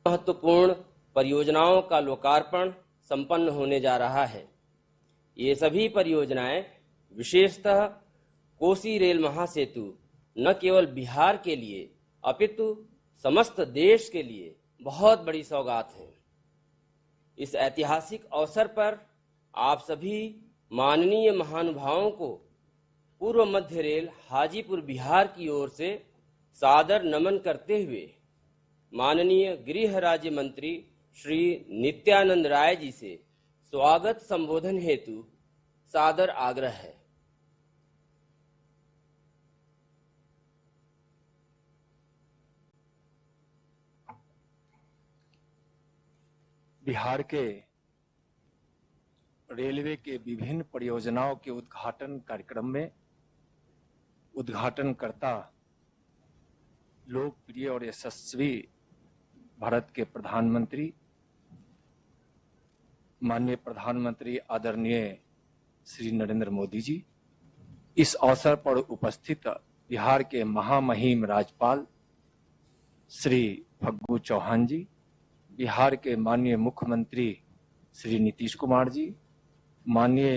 महत्वपूर्ण परियोजनाओं का लोकार्पण संपन्न होने जा रहा है। ये सभी परियोजनाएं विशेषतः कोसी रेल महासेतु न केवल बिहार के लिए अपितु समस्त देश के लिए बहुत बड़ी सौगात है। इस ऐतिहासिक अवसर पर आप सभी माननीय महानुभावों को पूर्व मध्य रेल हाजीपुर बिहार की ओर से सादर नमन करते हुए माननीय गृह राज्य मंत्री श्री नित्यानंद राय जी से स्वागत संबोधन हेतु सादर आग्रह है। बिहार के रेलवे के विभिन्न परियोजनाओं के उद्घाटन कार्यक्रम में उद्घाटनकर्ता लोकप्रिय और यशस्वी भारत के प्रधानमंत्री माननीय प्रधानमंत्री आदरणीय श्री नरेंद्र मोदी जी, इस अवसर पर उपस्थित बिहार के महामहिम राज्यपाल श्री फग्गू चौहान जी, बिहार के माननीय मुख्यमंत्री श्री नीतीश कुमार जी, माननीय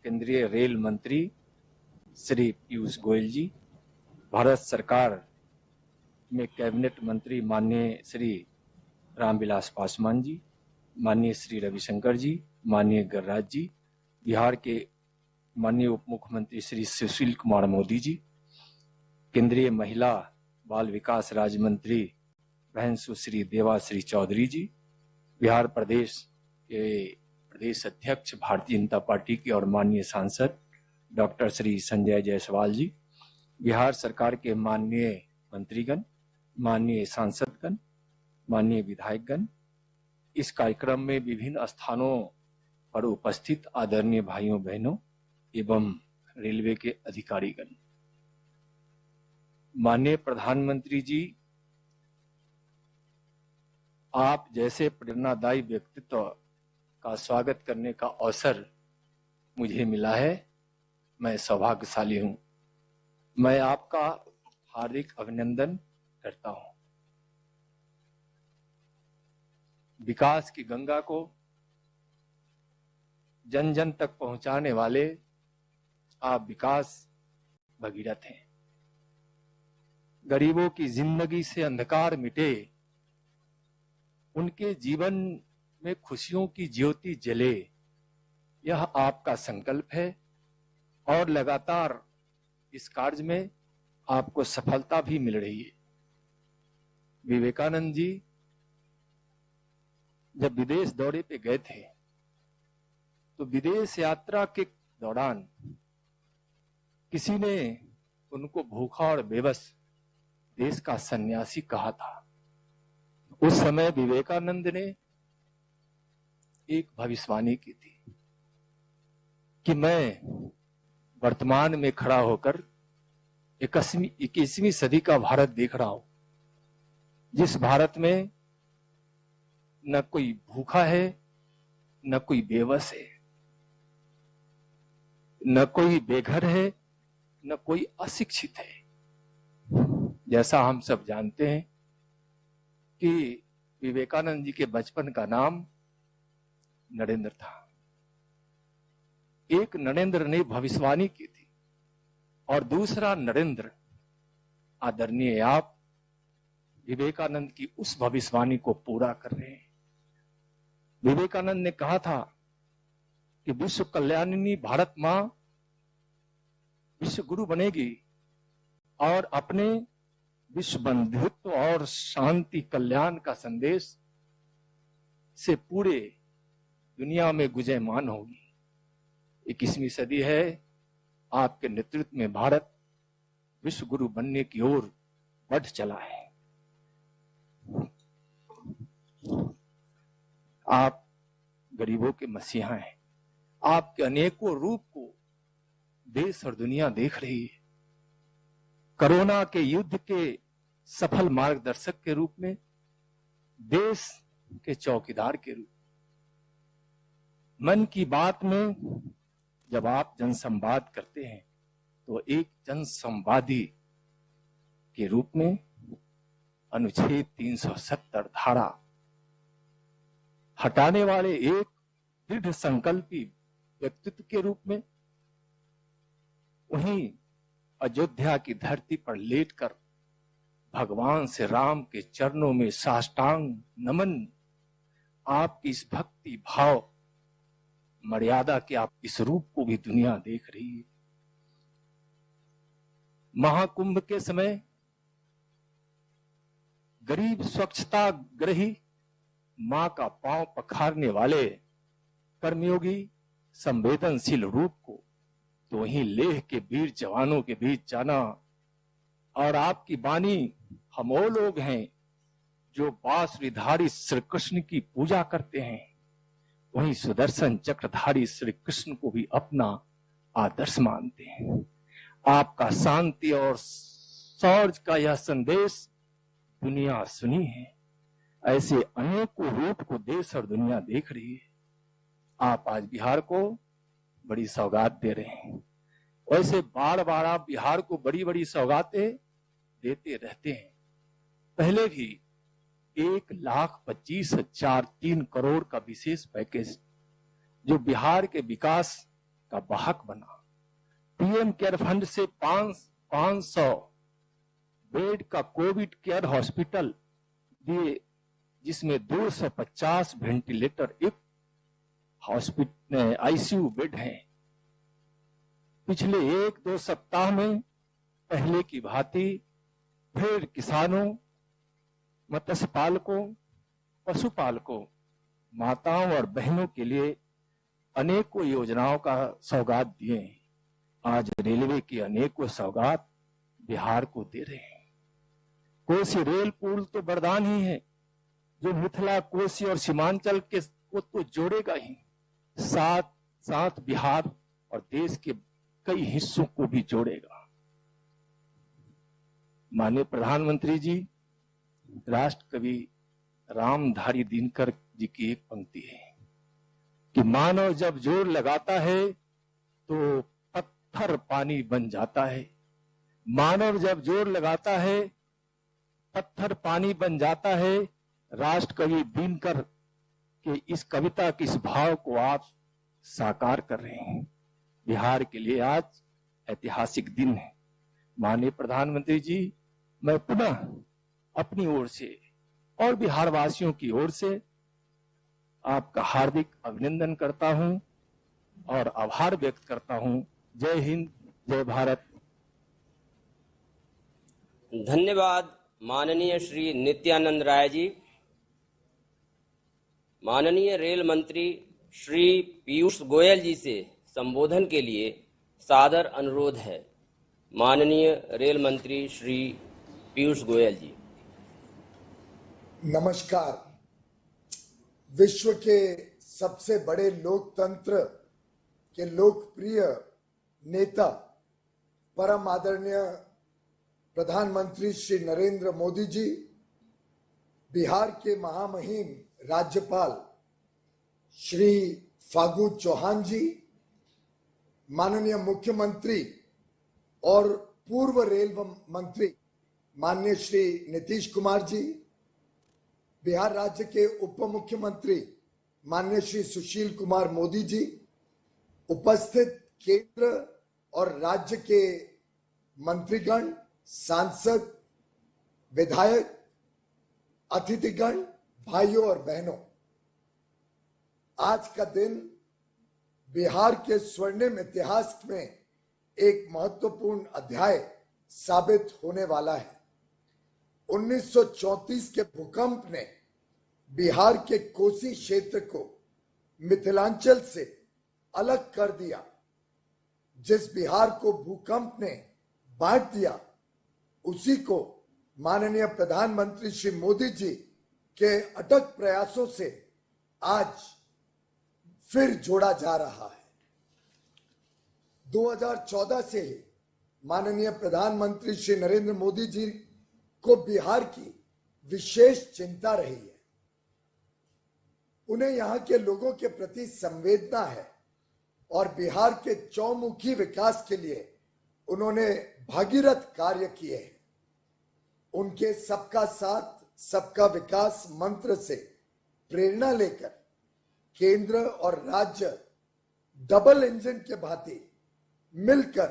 केंद्रीय रेल मंत्री श्री पीयूष गोयल जी, भारत सरकार में कैबिनेट मंत्री माननीय श्री रामविलास पासवान जी, माननीय श्री रविशंकर जी, माननीय गिरिराज जी, बिहार के माननीय उप मुख्यमंत्री श्री सुशील कुमार मोदी जी, केंद्रीय महिला बाल विकास राज्य मंत्री बहन सुश्री देवाश्री चौधरी जी, बिहार प्रदेश के प्रदेश अध्यक्ष भारतीय जनता पार्टी के और माननीय सांसद डॉक्टर श्री संजय जायसवाल जी, बिहार सरकार के माननीय मंत्रीगण, माननीय सांसदगण, माननीय विधायकगण, इस कार्यक्रम में विभिन्न स्थानों पर उपस्थित आदरणीय भाइयों बहनों एवं रेलवे के अधिकारीगण, माननीय प्रधानमंत्री जी, आप जैसे प्रेरणादायी व्यक्तित्व का स्वागत करने का अवसर मुझे मिला है। मैं सौभाग्यशाली हूं। मैं आपका हार्दिक अभिनंदन करता हूं। विकास की गंगा को जन जन तक पहुंचाने वाले आप विकास भगीरथ हैं। गरीबों की जिंदगी से अंधकार मिटे, उनके जीवन में खुशियों की ज्योति जले, यह आपका संकल्प है और लगातार इस कार्य में आपको सफलता भी मिल रही है। विवेकानंद जी जब विदेश दौरे पे गए थे तो विदेश यात्रा के दौरान किसी ने उनको भूखा और बेबस देश का सन्यासी कहा था। उस समय विवेकानंद ने एक भविष्यवाणी की थी कि मैं वर्तमान में खड़ा होकर 21वीं सदी का भारत देख रहा हूं, जिस भारत में न कोई भूखा है, न कोई बेबस है, न कोई बेघर है, न कोई अशिक्षित है। जैसा हम सब जानते हैं कि विवेकानंद जी के बचपन का नाम नरेंद्र था। एक नरेंद्र ने भविष्यवाणी की थी और दूसरा नरेंद्र आदरणीय आप विवेकानंद की उस भविष्यवाणी को पूरा कर रहे हैं। विवेकानंद ने कहा था कि विश्व कल्याणिनी भारत मां विश्व गुरु बनेगी और अपने विश्व बंधुत्व और शांति कल्याण का संदेश से पूरे दुनिया में गुंजयमान होगी। 21वीं सदी है, आपके नेतृत्व में भारत विश्व गुरु बनने की ओर बढ़ चला है। आप गरीबों के मसीहा हैं। आपके अनेकों रूप को देश और दुनिया देख रही है। कोरोना के युद्ध के सफल मार्गदर्शक के रूप में, देश के चौकीदार के रूप में, मन की बात में जब आप जनसंवाद करते हैं तो एक जनसंवादी के रूप में अनुच्छेद 370 धारा हटाने वाले एक दृढ़ संकल्पी व्यक्तित्व के रूप में, वहीं अयोध्या की धरती पर लेटकर भगवान श्री राम के चरणों में साष्टांग नमन, आपकी इस भक्ति भाव मर्यादा के आप इस रूप को भी दुनिया देख रही है। महाकुंभ के समय गरीब स्वच्छता ग्रही मां का पांव पखारने वाले कर्मयोगी संवेदनशील रूप को तो वहीं लेह के वीर जवानों के बीच जाना, और आपकी बानी हम वो लोग हैं जो बांसुरीधारी श्री कृष्ण की पूजा करते हैं, वहीं सुदर्शन चक्रधारी श्री कृष्ण को भी अपना आदर्श मानते हैं। आपका शांति और शौर्य का यह संदेश दुनिया सुनी है। ऐसे अनेकों रूप को देश और दुनिया देख रही है। आप आज बिहार को बड़ी सौगात दे रहे हैं। वैसे बार बार आप बिहार को बड़ी बड़ी सौगातें देते रहते हैं। पहले भी 1,25,003 करोड़ का विशेष पैकेज जो बिहार के विकास का वाहक बना, पीएम केयर फंड से 500 बेड का कोविड केयर हॉस्पिटल दिए, जिसमें 250 वेंटिलेटर एक हॉस्पिटल आईसीयू बेड हैं। पिछले 1-2 सप्ताह में पहले की भांति फिर किसानों, मत्स्य पालकों, पशुपालकों, माताओं और बहनों के लिए अनेकों योजनाओं का सौगात दिए हैं। आज रेलवे की अनेकों सौगात बिहार को दे रहे हैं। कोसी रेल पुल तो वरदान ही है जो मिथिला, कोसी और सीमांचल के को तो जोड़ेगा ही, साथ साथ बिहार और देश के कई हिस्सों को भी जोड़ेगा। माननीय प्रधानमंत्री जी, राष्ट्र कवि रामधारी दिनकर जी की एक पंक्ति है कि मानव जब जोर लगाता है तो पत्थर पानी बन जाता है। मानव जब जोर लगाता है पत्थर पानी बन जाता है। राष्ट्र कवि दिनकर के इस कविता के इस भाव को आप साकार कर रहे हैं। बिहार के लिए आज ऐतिहासिक दिन है। माननीय प्रधानमंत्री जी, मैं पुनः अपनी ओर से और बिहार वासियों की ओर से आपका हार्दिक अभिनंदन करता हूं और आभार व्यक्त करता हूं। जय हिंद, जय भारत। धन्यवाद माननीय श्री नित्यानंद राय जी। माननीय रेल मंत्री श्री पीयूष गोयल जी से संबोधन के लिए सादर अनुरोध है। माननीय रेल मंत्री श्री पीयूष गोयल जी। नमस्कार। विश्व के सबसे बड़े लोकतंत्र के लोकप्रिय नेता परम आदरणीय प्रधानमंत्री श्री नरेंद्र मोदी जी, बिहार के महामहिम राज्यपाल श्री फागू चौहान जी, माननीय मुख्यमंत्री और पूर्व रेल मंत्री माननीय श्री नीतीश कुमार जी, बिहार राज्य के उप मुख्यमंत्री माननीय श्री सुशील कुमार मोदी जी, उपस्थित केंद्र और राज्य के मंत्रीगण, सांसद, विधायक, अतिथिगण, भाइयों और बहनों, आज का दिन बिहार के स्वर्णिम इतिहास में एक महत्वपूर्ण अध्याय साबित होने वाला है। 1934 के भूकंप ने बिहार के कोसी क्षेत्र को मिथिलांचल से अलग कर दिया। जिस बिहार को भूकंप ने बांट दिया, उसी को माननीय प्रधानमंत्री श्री मोदी जी के अटक प्रयासों से आज फिर जोड़ा जा रहा है। 2014 से ही माननीय प्रधानमंत्री श्री नरेंद्र मोदी जी को बिहार की विशेष चिंता रही है। उन्हें यहाँ के लोगों के प्रति संवेदना है और बिहार के चौमुखी विकास के लिए उन्होंने भागीरथ कार्य किए हैं। उनके सबका साथ सबका विकास मंत्र से प्रेरणा लेकर केंद्र और राज्य डबल इंजन के भांति मिलकर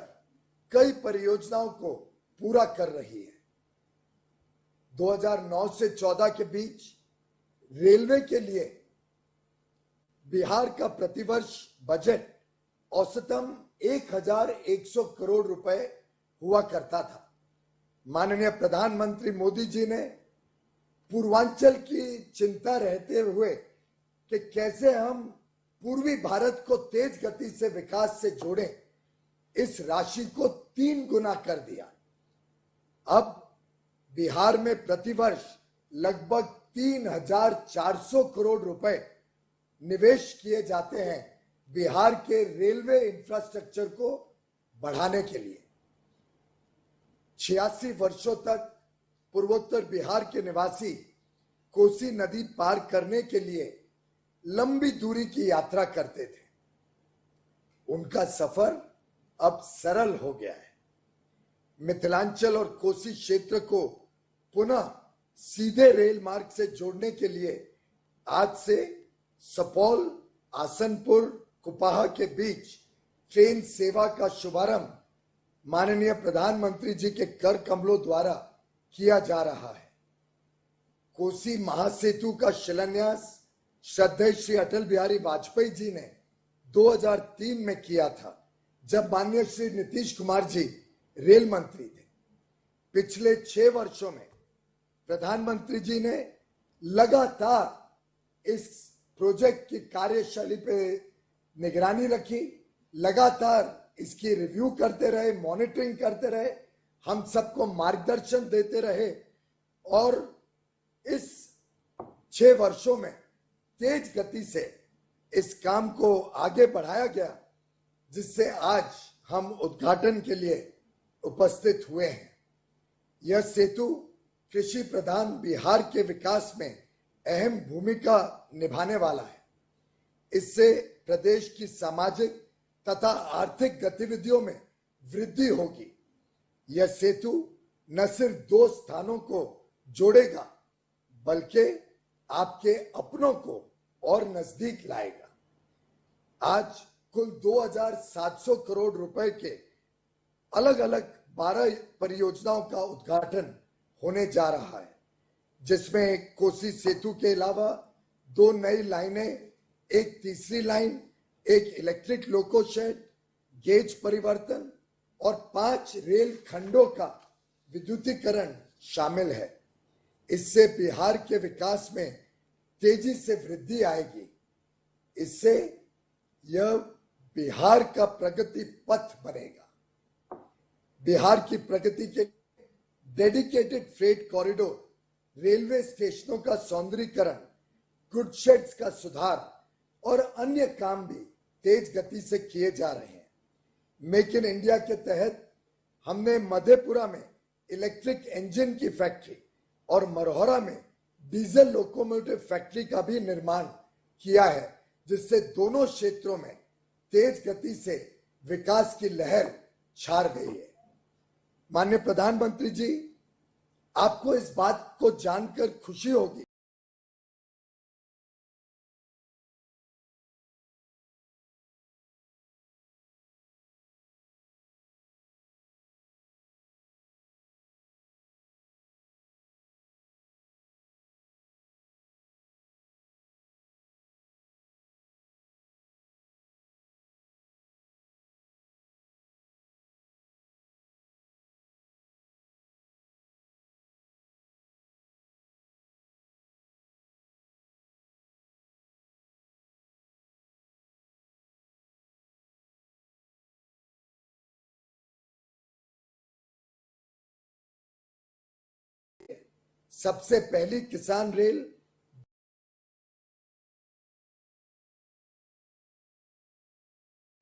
कई परियोजनाओं को पूरा कर रही है। 2009 से 14 के बीच रेलवे के लिए बिहार का प्रतिवर्ष बजट औसतन 1100 करोड़ रुपए हुआ करता था। माननीय प्रधानमंत्री मोदी जी ने पूर्वांचल की चिंता रहते हुए कि कैसे हम पूर्वी भारत को तेज गति से विकास से जोड़ें, इस राशि को 3 गुना कर दिया। अब बिहार में प्रतिवर्ष लगभग 3400 करोड़ रुपए निवेश किए जाते हैं बिहार के रेलवे इंफ्रास्ट्रक्चर को बढ़ाने के लिए। 86 वर्षों तक पूर्वोत्तर बिहार के निवासी कोसी नदी पार करने के लिए लंबी दूरी की यात्रा करते थे। उनका सफर अब सरल हो गया है। मिथिलांचल और कोसी क्षेत्र को पुनः सीधे रेल मार्ग से जोड़ने के लिए आज से सुपौल, आसनपुर, कुपाहा के बीच ट्रेन सेवा का शुभारंभ माननीय प्रधानमंत्री जी के कर कमलों द्वारा किया जा रहा है। कोसी महासेतु का शिलान्यास श्रद्धेय श्री अटल बिहारी वाजपेयी जी ने 2003 में किया था, जब माननीय श्री नीतीश कुमार जी रेल मंत्री थे। पिछले 6 वर्षों में प्रधानमंत्री जी ने लगातार इस प्रोजेक्ट की कार्यशैली पे निगरानी रखी, लगातार इसकी रिव्यू करते रहे, मॉनिटरिंग करते रहे, हम सबको मार्गदर्शन देते रहे और इस 6 वर्षों में तेज गति से इस काम को आगे बढ़ाया गया, जिससे आज हम उद्घाटन के लिए उपस्थित हुए हैं। यह सेतु कृषि प्रधान बिहार के विकास में अहम भूमिका निभाने वाला है। इससे प्रदेश की सामाजिक तथा आर्थिक गतिविधियों में वृद्धि होगी। यह सेतु न सिर्फ 2 स्थानों को जोड़ेगा, बल्कि आपके अपनों को और नजदीक लाएगा। आज कुल 2700 करोड़ रुपए के अलग अलग 12 परियोजनाओं का उद्घाटन होने जा रहा है, जिसमें कोसी सेतु के अलावा 2 नई लाइनें, एक तीसरी लाइन, एक इलेक्ट्रिक लोको शेड, गेज परिवर्तन और 5 रेल खंडों का विद्युतीकरण शामिल है। इससे बिहार के विकास में तेजी से वृद्धि आएगी। इससे यह बिहार का प्रगति पथ बनेगा। बिहार की प्रगति के डेडिकेटेड फ्रेट कॉरिडोर, रेलवे स्टेशनों का सौंदर्यीकरण, गुड शेड्स का सुधार और अन्य काम भी तेज गति से किए जा रहे हैं। मेक इन इंडिया के तहत हमने मधेपुरा में इलेक्ट्रिक इंजन की फैक्ट्री और मरहौरा में डीजल लोकोमोटिव फैक्ट्री का भी निर्माण किया है, जिससे दोनों क्षेत्रों में तेज गति से विकास की लहर छा गई है। माननीय प्रधानमंत्री जी, आपको इस बात को जानकर खुशी होगी सबसे पहली किसान रेल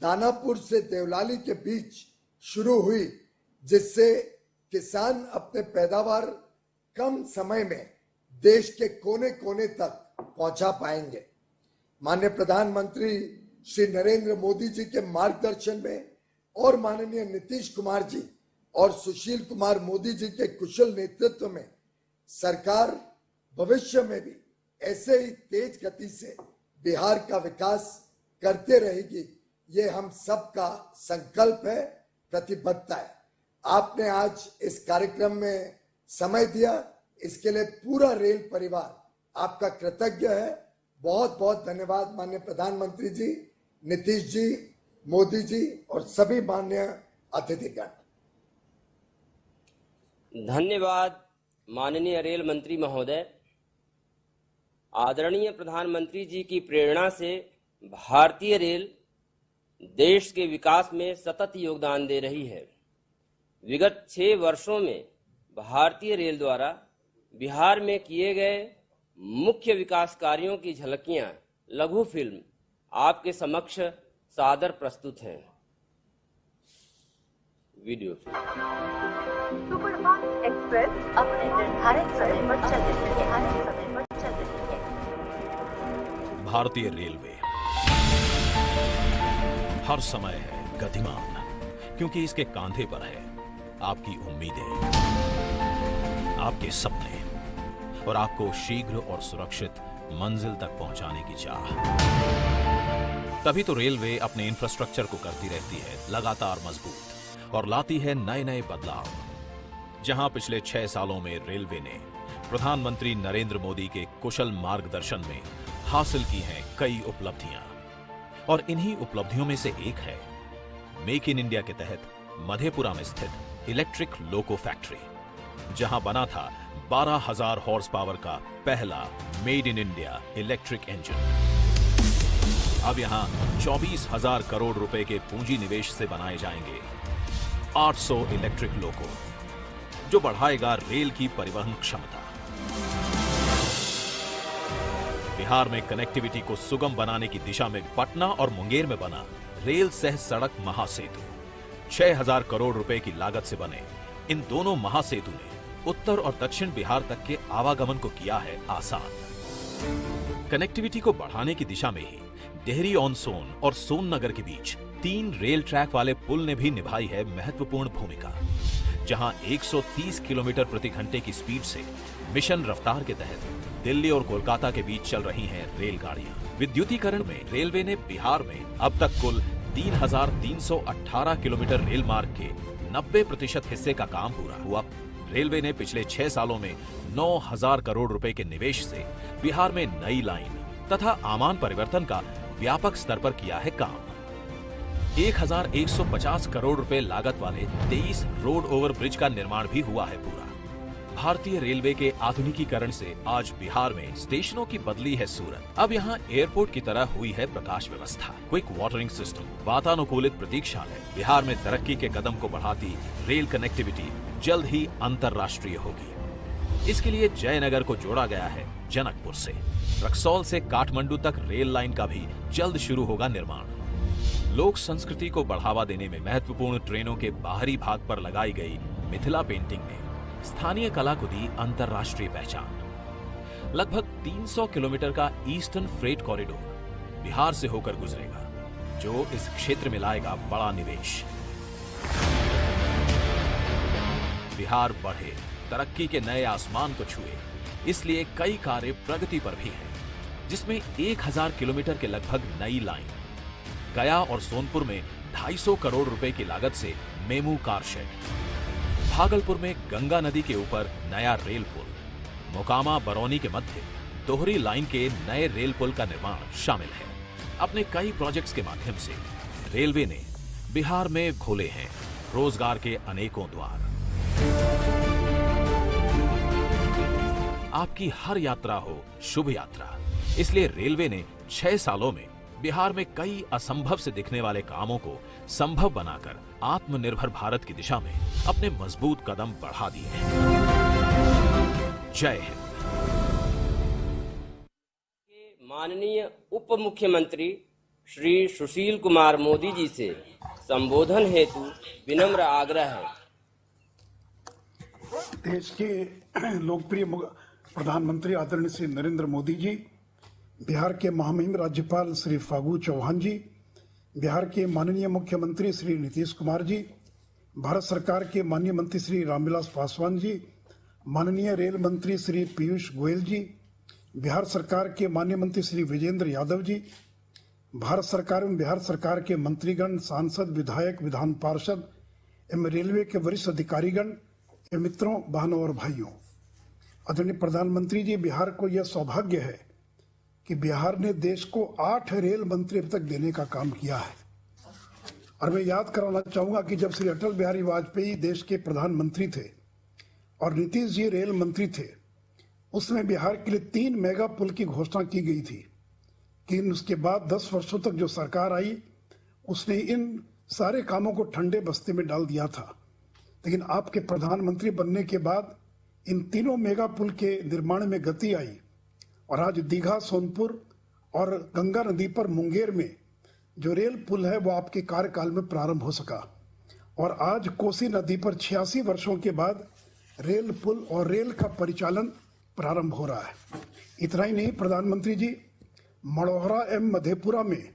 दानापुर से देवलाली के बीच शुरू हुई, जिससे किसान अपने पैदावार कम समय में देश के कोने कोने तक पहुंचा पाएंगे। माननीय प्रधानमंत्री श्री नरेंद्र मोदी जी के मार्गदर्शन में और माननीय नीतीश कुमार जी और सुशील कुमार मोदी जी के कुशल नेतृत्व में सरकार भविष्य में भी ऐसे ही तेज गति से बिहार का विकास करते रहेगी, ये हम सबका संकल्प है, प्रतिबद्धता है। आपने आज इस कार्यक्रम में समय दिया, इसके लिए पूरा रेल परिवार आपका कृतज्ञ है। बहुत बहुत धन्यवाद माननीय प्रधानमंत्री जी, नीतीश जी, मोदी जी और सभी माननीय अतिथिगण। धन्यवाद माननीय रेल मंत्री महोदय। आदरणीय प्रधानमंत्री जी की प्रेरणा से भारतीय रेल देश के विकास में सतत योगदान दे रही है। विगत 6 वर्षों में भारतीय रेल द्वारा बिहार में किए गए मुख्य विकास कार्यों की झलकियां लघु फिल्म आपके समक्ष सादर प्रस्तुत हैं। वीडियो सुपरफास्ट एक्सप्रेस अपने निर्धारित समय पर चल रही है। भारतीय रेलवे हर समय है गतिमान, क्योंकि इसके कांधे पर है आपकी उम्मीदें, आपके सपने और आपको शीघ्र और सुरक्षित मंजिल तक पहुंचाने की चाह। तभी तो रेलवे अपने इंफ्रास्ट्रक्चर को करती रहती है लगातार मजबूत और लाती है नए नए बदलाव। जहां पिछले 6 सालों में रेलवे ने प्रधानमंत्री नरेंद्र मोदी के कुशल मार्गदर्शन में हासिल की हैं कई उपलब्धियां, और इन्हीं उपलब्धियों में से एक है मेक इन इंडिया के तहत मधेपुरा में स्थित इलेक्ट्रिक लोको फैक्ट्री, जहां बना था 12,000 हॉर्स पावर का पहला made in India electric engine. अब यहां 24,000 करोड़ रुपए के पूंजी निवेश से बनाए जाएंगे 800 इलेक्ट्रिक लोको, जो बढ़ाएगा रेल की परिवहन क्षमता। बिहार में कनेक्टिविटी को सुगम बनाने की दिशा में पटना और मुंगेर में बना रेल सह सड़क महासेतु 6,000 करोड़ रुपए की लागत से बने इन दोनों महासेतु ने उत्तर और दक्षिण बिहार तक के आवागमन को किया है आसान। कनेक्टिविटी को बढ़ाने की दिशा में ही डेहरी ऑन सोन और सोन नगर के बीच 3 रेल ट्रैक वाले पुल ने भी निभाई है महत्वपूर्ण भूमिका, जहां 130 किलोमीटर प्रति घंटे की स्पीड से मिशन रफ्तार के तहत दिल्ली और कोलकाता के बीच चल रही हैं रेलगाड़ियां। विद्युतीकरण में रेलवे ने बिहार में अब तक कुल 3,318 किलोमीटर रेल मार्ग के 90% हिस्से का काम पूरा हुआ। रेलवे ने पिछले 6 सालों में 9,000 करोड़ रुपए के निवेश से बिहार में नई लाइन तथा आमान परिवर्तन का व्यापक स्तर पर किया है काम। 1,150 करोड़ रुपए लागत वाले 23 रोड ओवर ब्रिज का निर्माण भी हुआ है पूरा। भारतीय रेलवे के आधुनिकीकरण से आज बिहार में स्टेशनों की बदली है सूरत। अब यहाँ एयरपोर्ट की तरह हुई है प्रकाश व्यवस्था, क्विक वाटरिंग सिस्टम, वातानुकूलित प्रतीक्षालय। बिहार में तरक्की के कदम को बढ़ाती रेल कनेक्टिविटी जल्द ही अंतर्राष्ट्रीय होगी। इसके लिए जयनगर को जोड़ा गया है जनकपुर से। रक्सौल से काठमांडू तक रेल लाइन का भी जल्द शुरू होगा निर्माण। लोक संस्कृति को बढ़ावा देने में महत्वपूर्ण ट्रेनों के बाहरी भाग पर लगाई गई मिथिला पेंटिंग ने स्थानीय कला को दी अंतर्राष्ट्रीय पहचान। लगभग 300 किलोमीटर का ईस्टर्न फ्रेट कॉरिडोर बिहार से होकर गुजरेगा, जो इस क्षेत्र में लाएगा बड़ा निवेश। बिहार बढ़े, तरक्की के नए आसमान को छुए, इसलिए कई कार्य प्रगति पर भी हैं, जिसमें 1,000 किलोमीटर के लगभग नई लाइन, गया और सोनपुर में 250 करोड़ रुपए की लागत से मेमू कार शेड, भागलपुर में गंगा नदी के ऊपर नया रेल पुल, मोकामा बरौनी के मध्य दोहरी लाइन के नए रेल पुल का निर्माण शामिल है। अपने कई प्रोजेक्ट्स के माध्यम से रेलवे ने बिहार में खोले हैं रोजगार के अनेकों द्वार। आपकी हर यात्रा हो शुभ यात्रा, इसलिए रेलवे ने 6 सालों में बिहार में कई असंभव से दिखने वाले कामों को संभव बनाकर आत्मनिर्भर भारत की दिशा में अपने मजबूत कदम बढ़ा दिए हैं। जय हिंद। माननीय उप मुख्यमंत्री श्री सुशील कुमार मोदी जी से संबोधन हेतु विनम्र आग्रह है। देश के लोकप्रिय प्रधानमंत्री आदरणीय श्री नरेंद्र मोदी जी, बिहार के महामहिम राज्यपाल श्री फागू चौहान जी, बिहार के माननीय मुख्यमंत्री श्री नीतीश कुमार जी, भारत सरकार के माननीय मंत्री श्री रामविलास पासवान जी, माननीय रेल मंत्री श्री पीयूष गोयल जी, बिहार सरकार के माननीय मंत्री श्री विजेंद्र यादव जी, भारत सरकार एवं बिहार सरकार के मंत्रीगण, सांसद, विधायक, विधान पार्षद एवं रेलवे के वरिष्ठ अधिकारीगण एवं मित्रों, बहनों और भाइयों, आदरणीय प्रधानमंत्री जी, बिहार को यह सौभाग्य है कि बिहार ने देश को 8 रेल मंत्री अब तक देने का काम किया है। और मैं याद कराना चाहूंगा कि जब श्री अटल बिहारी वाजपेयी देश के प्रधानमंत्री थे और नीतीश जी रेल मंत्री थे, उसमें बिहार के लिए 3 मेगा पुल की घोषणा की गई थी। कि उसके बाद 10 वर्षों तक जो सरकार आई, उसने इन सारे कामों को ठंडे बस्ते में डाल दिया था। लेकिन आपके प्रधानमंत्री बनने के बाद इन तीनों मेगा पुल के निर्माण में गति आई और आज दीघा, सोनपुर और गंगा नदी पर मुंगेर में जो रेल पुल है वो आपके कार्यकाल में प्रारंभ हो सका। और आज कोसी नदी पर 86 वर्षों के बाद रेल पुल और रेल का परिचालन प्रारंभ हो रहा है। इतना ही नहीं, प्रधानमंत्री जी, मढ़ौरा एवं मधेपुरा में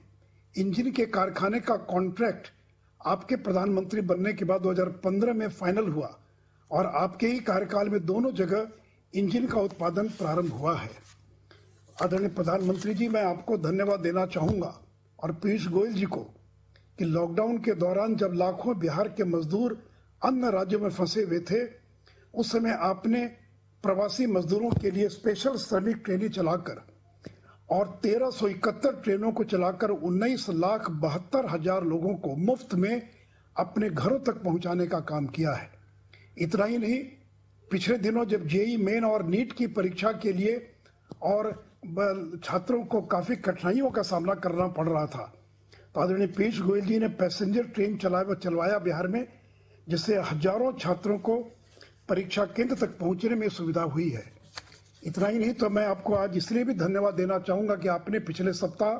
इंजन के कारखाने का कॉन्ट्रैक्ट आपके प्रधानमंत्री बनने के बाद 2015 में फाइनल हुआ और आपके ही कार्यकाल में दोनों जगह इंजन का उत्पादन प्रारंभ हुआ है। आदरणीय प्रधानमंत्री जी, मैं आपको धन्यवाद देना चाहूंगा और पीयूष गोयल जी को कि लॉकडाउन के दौरान जब लाखों बिहार के मजदूर अन्य राज्यों में फंसे हुए थे, उस समय आपने प्रवासी मजदूरों के लिए स्पेशल श्रमिक ट्रेनें चलाकर और 1371 ट्रेनों को चलाकर 19,72,000 लोगों को मुफ्त में अपने घरों तक पहुंचाने का काम किया है। इतना ही नहीं, पिछले दिनों जब जेईई मेन और नीट की परीक्षा के लिए और छात्रों को काफी कठिनाइयों का सामना करना पड़ रहा था, तो आदरणीय पीयूष गोयल जी ने पैसेंजर ट्रेन चलवाया बिहार में, जिससे हजारों छात्रों को परीक्षा केंद्र तक पहुंचने में सुविधा हुई है। इतना ही नहीं, तो मैं आपको आज इसलिए भी धन्यवाद देना चाहूंगा कि आपने पिछले सप्ताह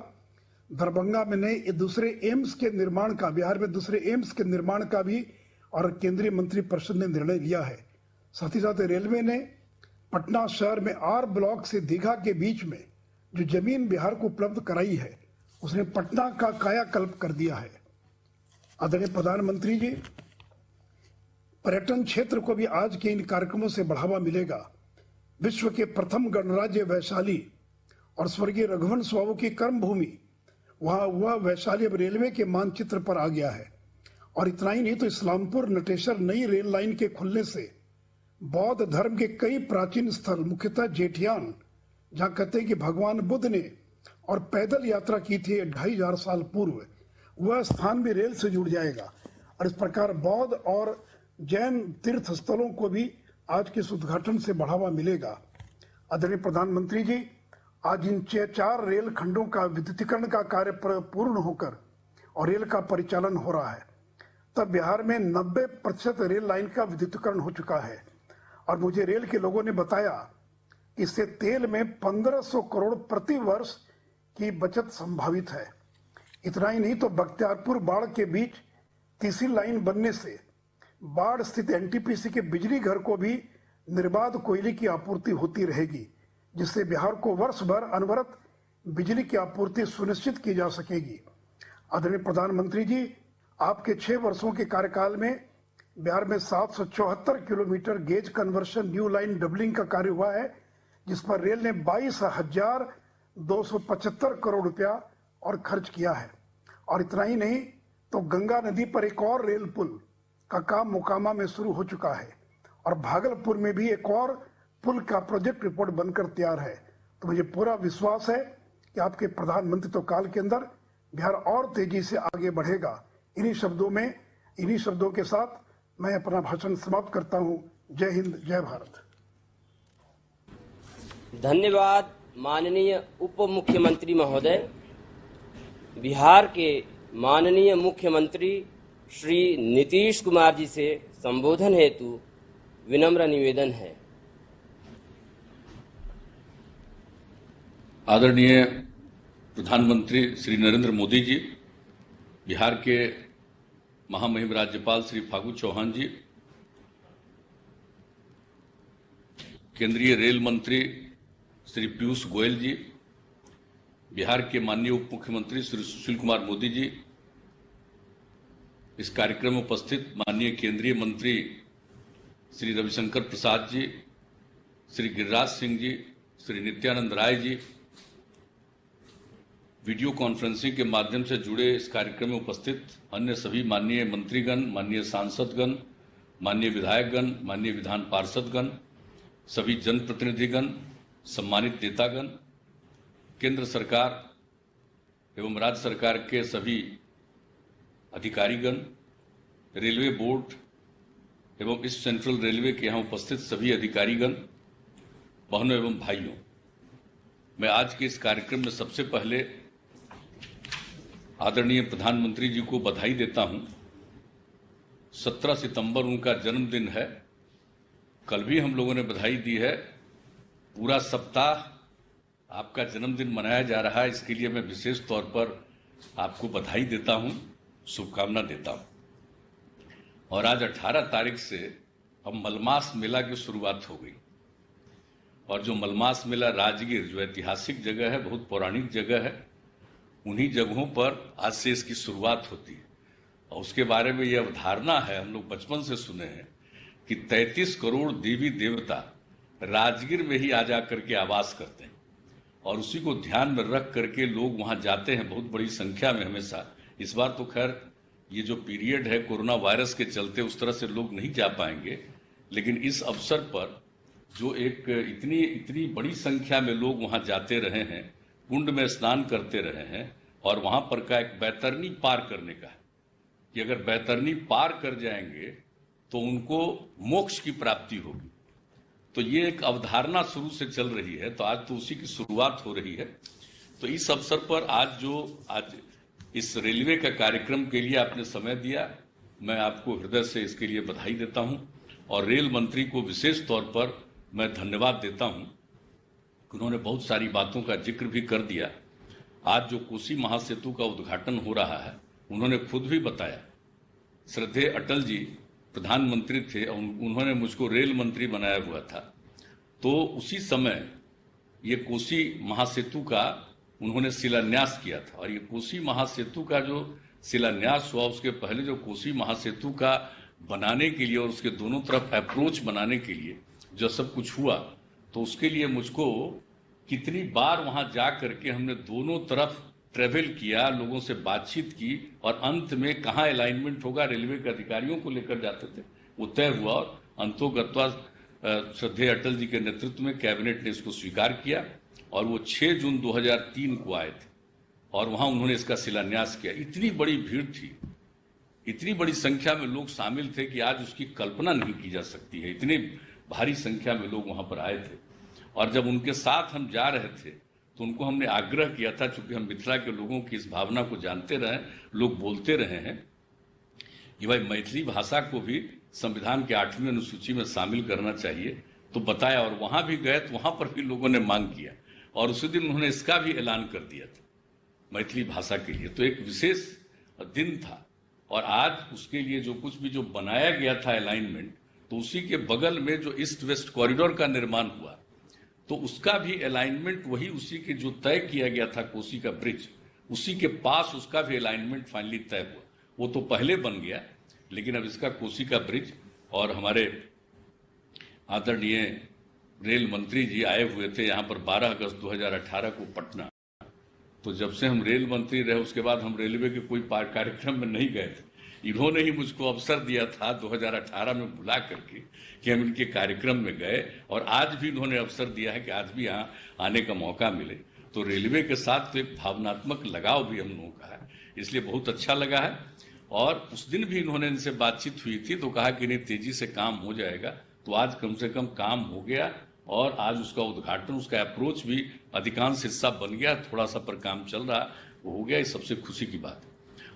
दरभंगा में नए दूसरे एम्स के निर्माण का, बिहार में दूसरे एम्स के निर्माण का भी और केंद्रीय मंत्रिपरिषद ने निर्णय लिया है। साथ ही साथ रेलवे ने पटना शहर में आर ब्लॉक से दीघा के बीच में जो जमीन बिहार को उपलब्ध कराई है, उसने पटना का कायाकल्प कर दिया है। आदरणीय प्रधानमंत्री जी, पर्यटन क्षेत्र को भी आज के इन कार्यक्रमों से बढ़ावा मिलेगा। विश्व के प्रथम गणराज्य वैशाली और स्वर्गीय रघुवंश बाबू की कर्मभूमि, वहां वह वैशाली अब रेलवे के मानचित्र पर आ गया है। और इतना ही नहीं, तो इस्लामपुर नटेसर नई रेल लाइन के खुलने से बौद्ध धर्म के कई प्राचीन स्थल, मुख्यतः जेठियान, जहां कहते हैं कि भगवान बुद्ध ने और पैदल यात्रा की थी 2500 साल पूर्व, वह स्थान भी रेल से जुड़ जाएगा। और इस प्रकार बौद्ध और जैन तीर्थ स्थलों को भी आज के इस उद्घाटन से बढ़ावा मिलेगा। आदरणीय प्रधानमंत्री जी, आज इन 4 रेल खंडों का विद्युतीकरण का कार्य पूर्ण होकर और रेल का परिचालन हो रहा है, तब बिहार में 90% रेल लाइन का विद्युतीकरण हो चुका है। और मुझे रेल के लोगों ने बताया कि इससे तेल में 1500 करोड़ प्रति वर्ष की बचत संभावित है। इतना ही नहीं, तो बख्तियारपुर बाढ़ के बीच तीसरी लाइन बनने से बाढ़ स्थित एनटीपीसी के बिजली घर को भी निर्बाध कोयले की आपूर्ति होती रहेगी, जिससे बिहार को वर्ष भर अनवरत बिजली की आपूर्ति सुनिश्चित की जा सकेगी। आदरणीय प्रधानमंत्री जी, आपके 6 वर्षों के कार्यकाल में बिहार में 774 kilometre gauge conversion new line doubling का कार्य हुआ है, जिस पर रेल ने 22,275 करोड़ रुपया और खर्च किया है। और इतना ही नहीं, तो गंगा नदी पर एक और रेल पुल का काम मोकामा में शुरू हो चुका है और भागलपुर में भी एक और पुल का प्रोजेक्ट रिपोर्ट बनकर तैयार है। तो मुझे पूरा विश्वास है कि आपके प्रधानमंत्री काल के अंदर बिहार और तेजी से आगे बढ़ेगा। इन्हीं शब्दों के साथ मैं अपना भाषण समाप्त करता हूं। जय हिंद, जय भारत। धन्यवाद माननीय उप मुख्यमंत्री महोदय। बिहार के माननीय मुख्यमंत्री श्री नीतीश कुमार जी से संबोधन हेतु विनम्र निवेदन है। आदरणीय प्रधानमंत्री श्री नरेंद्र मोदी जी, बिहार के महामहिम राज्यपाल श्री फागू चौहान जी, केंद्रीय रेल मंत्री श्री पीयूष गोयल जी, बिहार के माननीय उप मुख्यमंत्री श्री सुशील कुमार मोदी जी, इस कार्यक्रम में उपस्थित माननीय केंद्रीय मंत्री श्री रविशंकर प्रसाद जी, श्री गिरिराज सिंह जी, श्री नित्यानंद राय जी, वीडियो कॉन्फ्रेंसिंग के माध्यम से जुड़े इस कार्यक्रम में उपस्थित अन्य सभी माननीय मंत्रीगण, माननीय सांसदगण, माननीय विधायकगण, माननीय विधान पार्षदगण, सभी जनप्रतिनिधिगण, सम्मानित नेतागण, केंद्र सरकार एवं राज्य सरकार के सभी अधिकारीगण, रेलवे बोर्ड एवं इस सेंट्रल रेलवे के यहाँ उपस्थित सभी अधिकारीगण, बहनों एवं भाइयों, मैं आज के इस कार्यक्रम में सबसे पहले आदरणीय प्रधानमंत्री जी को बधाई देता हूं। 17 सितंबर उनका जन्मदिन है। कल भी हम लोगों ने बधाई दी है। पूरा सप्ताह आपका जन्मदिन मनाया जा रहा है, इसके लिए मैं विशेष तौर पर आपको बधाई देता हूं, शुभकामना देता हूं। और आज 18 तारीख से अब मलमास मेला की शुरुआत हो गई। और जो मलमास मेला राजगीर, जो ऐतिहासिक जगह है, बहुत पौराणिक जगह है, उन्हीं जगहों पर आज से इसकी शुरुआत होती है। और उसके बारे में यह अवधारणा है, हम लोग बचपन से सुने हैं कि 33 करोड़ देवी देवता राजगीर में ही आ जा करके आवास करते हैं और उसी को ध्यान में रख करके लोग वहां जाते हैं बहुत बड़ी संख्या में हमेशा। इस बार तो खैर ये जो पीरियड है कोरोना वायरस के चलते उस तरह से लोग नहीं जा पाएंगे, लेकिन इस अवसर पर जो एक इतनी बड़ी संख्या में लोग वहां जाते रहे हैं, कुंड में स्नान करते रहे हैं, और वहां पर का एक बैतरनी पार करने का है कि अगर बैतरनी पार कर जाएंगे तो उनको मोक्ष की प्राप्ति होगी। तो ये एक अवधारणा शुरू से चल रही है, तो आज तो उसी की शुरुआत हो रही है। तो इस अवसर पर आज इस रेलवे का कार्यक्रम के लिए आपने समय दिया, मैं आपको हृदय से इसके लिए बधाई देता हूं। और रेल मंत्री को विशेष तौर पर मैं धन्यवाद देता हूं कि उन्होंने बहुत सारी बातों का जिक्र भी कर दिया। आज जो कोसी महासेतु का उद्घाटन हो रहा है, उन्होंने खुद भी बताया। श्रद्धेय अटल जी प्रधानमंत्री थे और उन्होंने मुझको रेल मंत्री बनाया हुआ था, तो उसी समय ये कोसी महासेतु का उन्होंने शिलान्यास किया था। और ये कोसी महासेतु का जो शिलान्यास हुआ, उसके पहले जो कोसी महासेतु का बनाने के लिए और उसके दोनों तरफ अप्रोच बनाने के लिए जो सब कुछ हुआ, तो उसके लिए मुझको कितनी बार वहां जा करके हमने दोनों तरफ ट्रेवल किया, लोगों से बातचीत की, और अंत में कहाँ अलाइनमेंट होगा रेलवे के अधिकारियों को लेकर जाते थे, वो तय हुआ। और अंतोगत्वा श्रद्धेय अटल जी के नेतृत्व में कैबिनेट ने इसको स्वीकार किया और वो 6 जून 2003 को आए थे और वहां उन्होंने इसका शिलान्यास किया। इतनी बड़ी भीड़ थी, इतनी बड़ी संख्या में लोग शामिल थे कि आज उसकी कल्पना नहीं की जा सकती है। इतने भारी संख्या में लोग वहां पर आए थे। और जब उनके साथ हम जा रहे थे तो उनको हमने आग्रह किया था, चूंकि हम मिथिला के लोगों की इस भावना को जानते रहे, लोग बोलते रहे हैं कि भाई मैथिली भाषा को भी संविधान के 8वीं अनुसूची में शामिल करना चाहिए, तो बताया। और वहां भी गए तो वहां पर भी लोगों ने मांग किया और उसी दिन उन्होंने इसका भी ऐलान कर दिया था मैथिली भाषा के लिए। तो एक विशेष दिन था। और आज उसके लिए जो कुछ भी जो बनाया गया था अलाइनमेंट, तो उसी के बगल में जो ईस्ट वेस्ट कॉरिडोर का निर्माण हुआ, तो उसका भी अलाइनमेंट वही उसी के जो तय किया गया था कोसी का ब्रिज, उसी के पास उसका भी अलाइनमेंट फाइनली तय हुआ। वो तो पहले बन गया, लेकिन अब इसका कोसी का ब्रिज, और हमारे आदरणीय रेल मंत्री जी आए हुए थे यहाँ पर 12 अगस्त 2018 को पटना। तो जब से हम रेल मंत्री रहे उसके बाद हम रेलवे के कोई कार्यक्रम में नहीं गए थे। इन्होंने ही मुझको अवसर दिया था 2018 में बुला करके कि हम इनके कार्यक्रम में गए, और आज भी इन्होंने अवसर दिया है कि आज भी यहाँ आने का मौका मिले। तो रेलवे के साथ तो एक भावनात्मक लगाव भी हम लोगों का है, इसलिए बहुत अच्छा लगा है। और उस दिन भी इन्होंने इनसे बातचीत हुई थी तो कहा कि नहीं, तेजी से काम हो जाएगा। तो आज कम से कम काम हो गया और आज उसका उद्घाटन, उसका अप्रोच भी अधिकांश हिस्सा बन गया, थोड़ा सा पर काम चल रहा, वो हो गया। ये सबसे खुशी की बात है।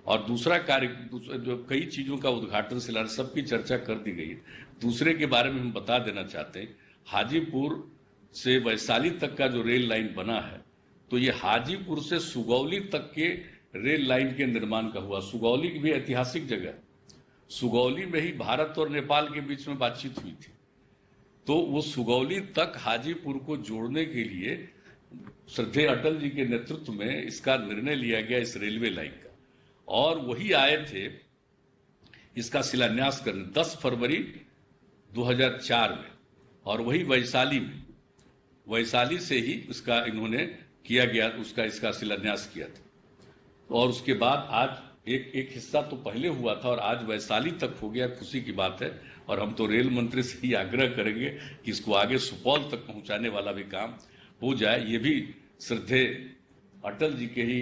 और दूसरा कार्य, जो कई चीजों का उद्घाटन शिलान्यास सबकी चर्चा कर दी गई है। दूसरे के बारे में हम बता देना चाहते हैं, हाजीपुर से वैशाली तक का जो रेल लाइन बना है, तो ये हाजीपुर से सुगौली तक के रेल लाइन के निर्माण का हुआ। सुगौली भी ऐतिहासिक जगह, सुगौली में ही भारत और नेपाल के बीच में बातचीत हुई थी। तो वो सुगौली तक हाजीपुर को जोड़ने के लिए श्रद्धेय अटल जी के नेतृत्व में इसका निर्णय लिया गया, इस रेलवे लाइन का। और वही आए थे इसका शिलान्यास करने 10 फरवरी 2004 में, और वही वैशाली में वैशाली से ही उसका इन्होंने किया गया, इसका शिलान्यास किया था। और उसके बाद आज एक हिस्सा तो पहले हुआ था और आज वैशाली तक हो गया, खुशी की बात है। और हम तो रेल मंत्री से ही आग्रह करेंगे कि इसको आगे सुपौल तक पहुंचाने वाला भी काम हो जाए। ये भी श्रद्धेय अटल जी के ही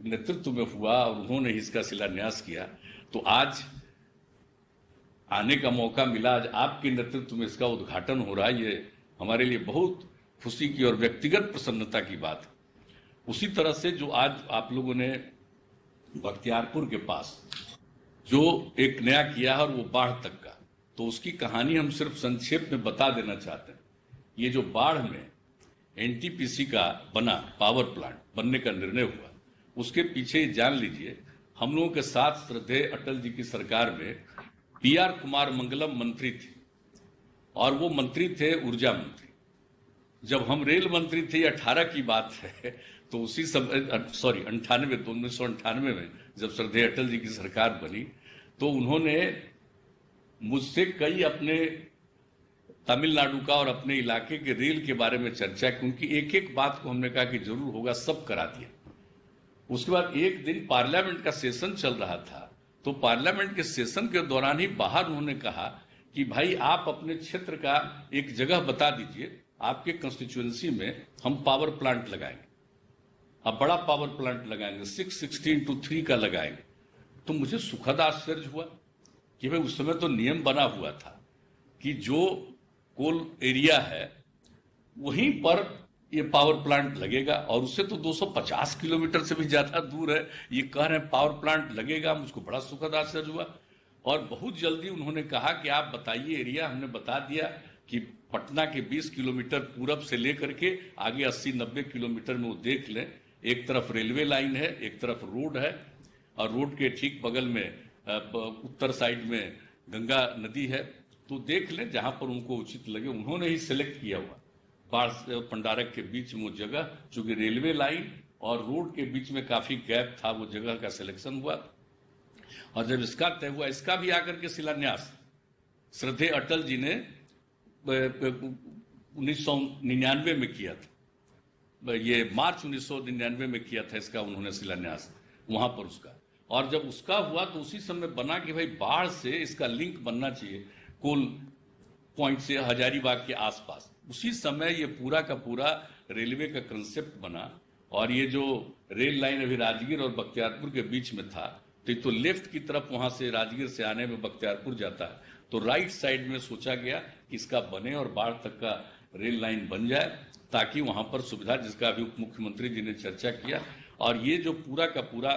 नेतृत्व में हुआ और उन्होंने ही इसका शिलान्यास किया। तो आज आने का मौका मिला, आज आपके नेतृत्व में इसका उद्घाटन हो रहा है। ये हमारे लिए बहुत खुशी की और व्यक्तिगत प्रसन्नता की बात है। उसी तरह से जो आज आप लोगों ने बख्तियारपुर के पास जो एक नया किया है और वो बाढ़ तक का, तो उसकी कहानी हम सिर्फ संक्षेप में बता देना चाहते हैं। ये जो बाढ़ में एनटीपीसी का बना पावर प्लांट बनने का निर्णय हुआ, उसके पीछे जान लीजिए हम लोगों के साथ श्रद्धेय अटल जी की सरकार में पीआर कुमार मंगलम मंत्री थे और वो मंत्री थे ऊर्जा मंत्री। जब हम रेल मंत्री थे, 18 की बात है, तो उसी समय 1998 में जब श्रद्धेय अटल जी की सरकार बनी, तो उन्होंने मुझसे कई अपने तमिलनाडु का और अपने इलाके के रेल के बारे में चर्चा, क्योंकि एक एक बात को हमने कहा कि जरूर होगा, सब करा दिया। उसके बाद एक दिन पार्लियामेंट का सेशन चल रहा था, तो पार्लियामेंट के सेशन के दौरान ही बाहर उन्होंने कहा कि भाई आप अपने क्षेत्र का एक जगह बता दीजिए, आपके कंस्टिट्यूएंसी में हम पावर प्लांट लगाएंगे, अब बड़ा पावर प्लांट लगाएंगे, 616:3 का लगाएंगे। तो मुझे सुखद आश्चर्य हुआ कि भाई उस समय तो नियम बना हुआ था कि जो कोल एरिया है वहीं पर ये पावर प्लांट लगेगा, और उससे तो 250 किलोमीटर से भी ज्यादा दूर है। ये कह रहे हैं पावर प्लांट लगेगा, मुझको बड़ा सुखद आश्चर्य हुआ। और बहुत जल्दी उन्होंने कहा कि आप बताइए एरिया। हमने बता दिया कि पटना के 20 किलोमीटर पूरब से लेकर के आगे 80-90 किलोमीटर में वो देख लें। एक तरफ रेलवे लाइन है, एक तरफ रोड है, और रोड के ठीक बगल में उत्तर साइड में गंगा नदी है। तो देख लें जहां पर उनको उचित लगे। उन्होंने ही सिलेक्ट किया हुआ बाढ़ पंडारक के बीच में वो जगह, चूंकि रेलवे लाइन और रोड के बीच में काफी गैप था, वो जगह का सिलेक्शन हुआ। और जब इसका तय हुआ, इसका भी आकर के शिलान्यास श्रद्धेय अटल जी ने 1999 में किया था। ये मार्च 1999 में किया था इसका उन्होंने शिलान्यास वहां पर उसका। और जब उसका हुआ तो उसी समय बना कि भाई बाढ़ से इसका लिंक बनना चाहिए कोल पॉइंट से हजारीबाग के आसपास। उसी समय ये पूरा का पूरा रेलवे का कंसेप्ट बना। और ये जो रेल लाइन अभी राजगीर और बख्तियारपुर के बीच में था, तो लेफ्ट की तरफ वहां से राजगीर से आने में बख्तियारपुर जाता है, तो राइट साइड में सोचा गया कि इसका बने और बाढ़ तक का रेल लाइन बन जाए, ताकि वहां पर सुविधा, जिसका अभी उप मुख्यमंत्री जी ने चर्चा किया। और ये जो पूरा का पूरा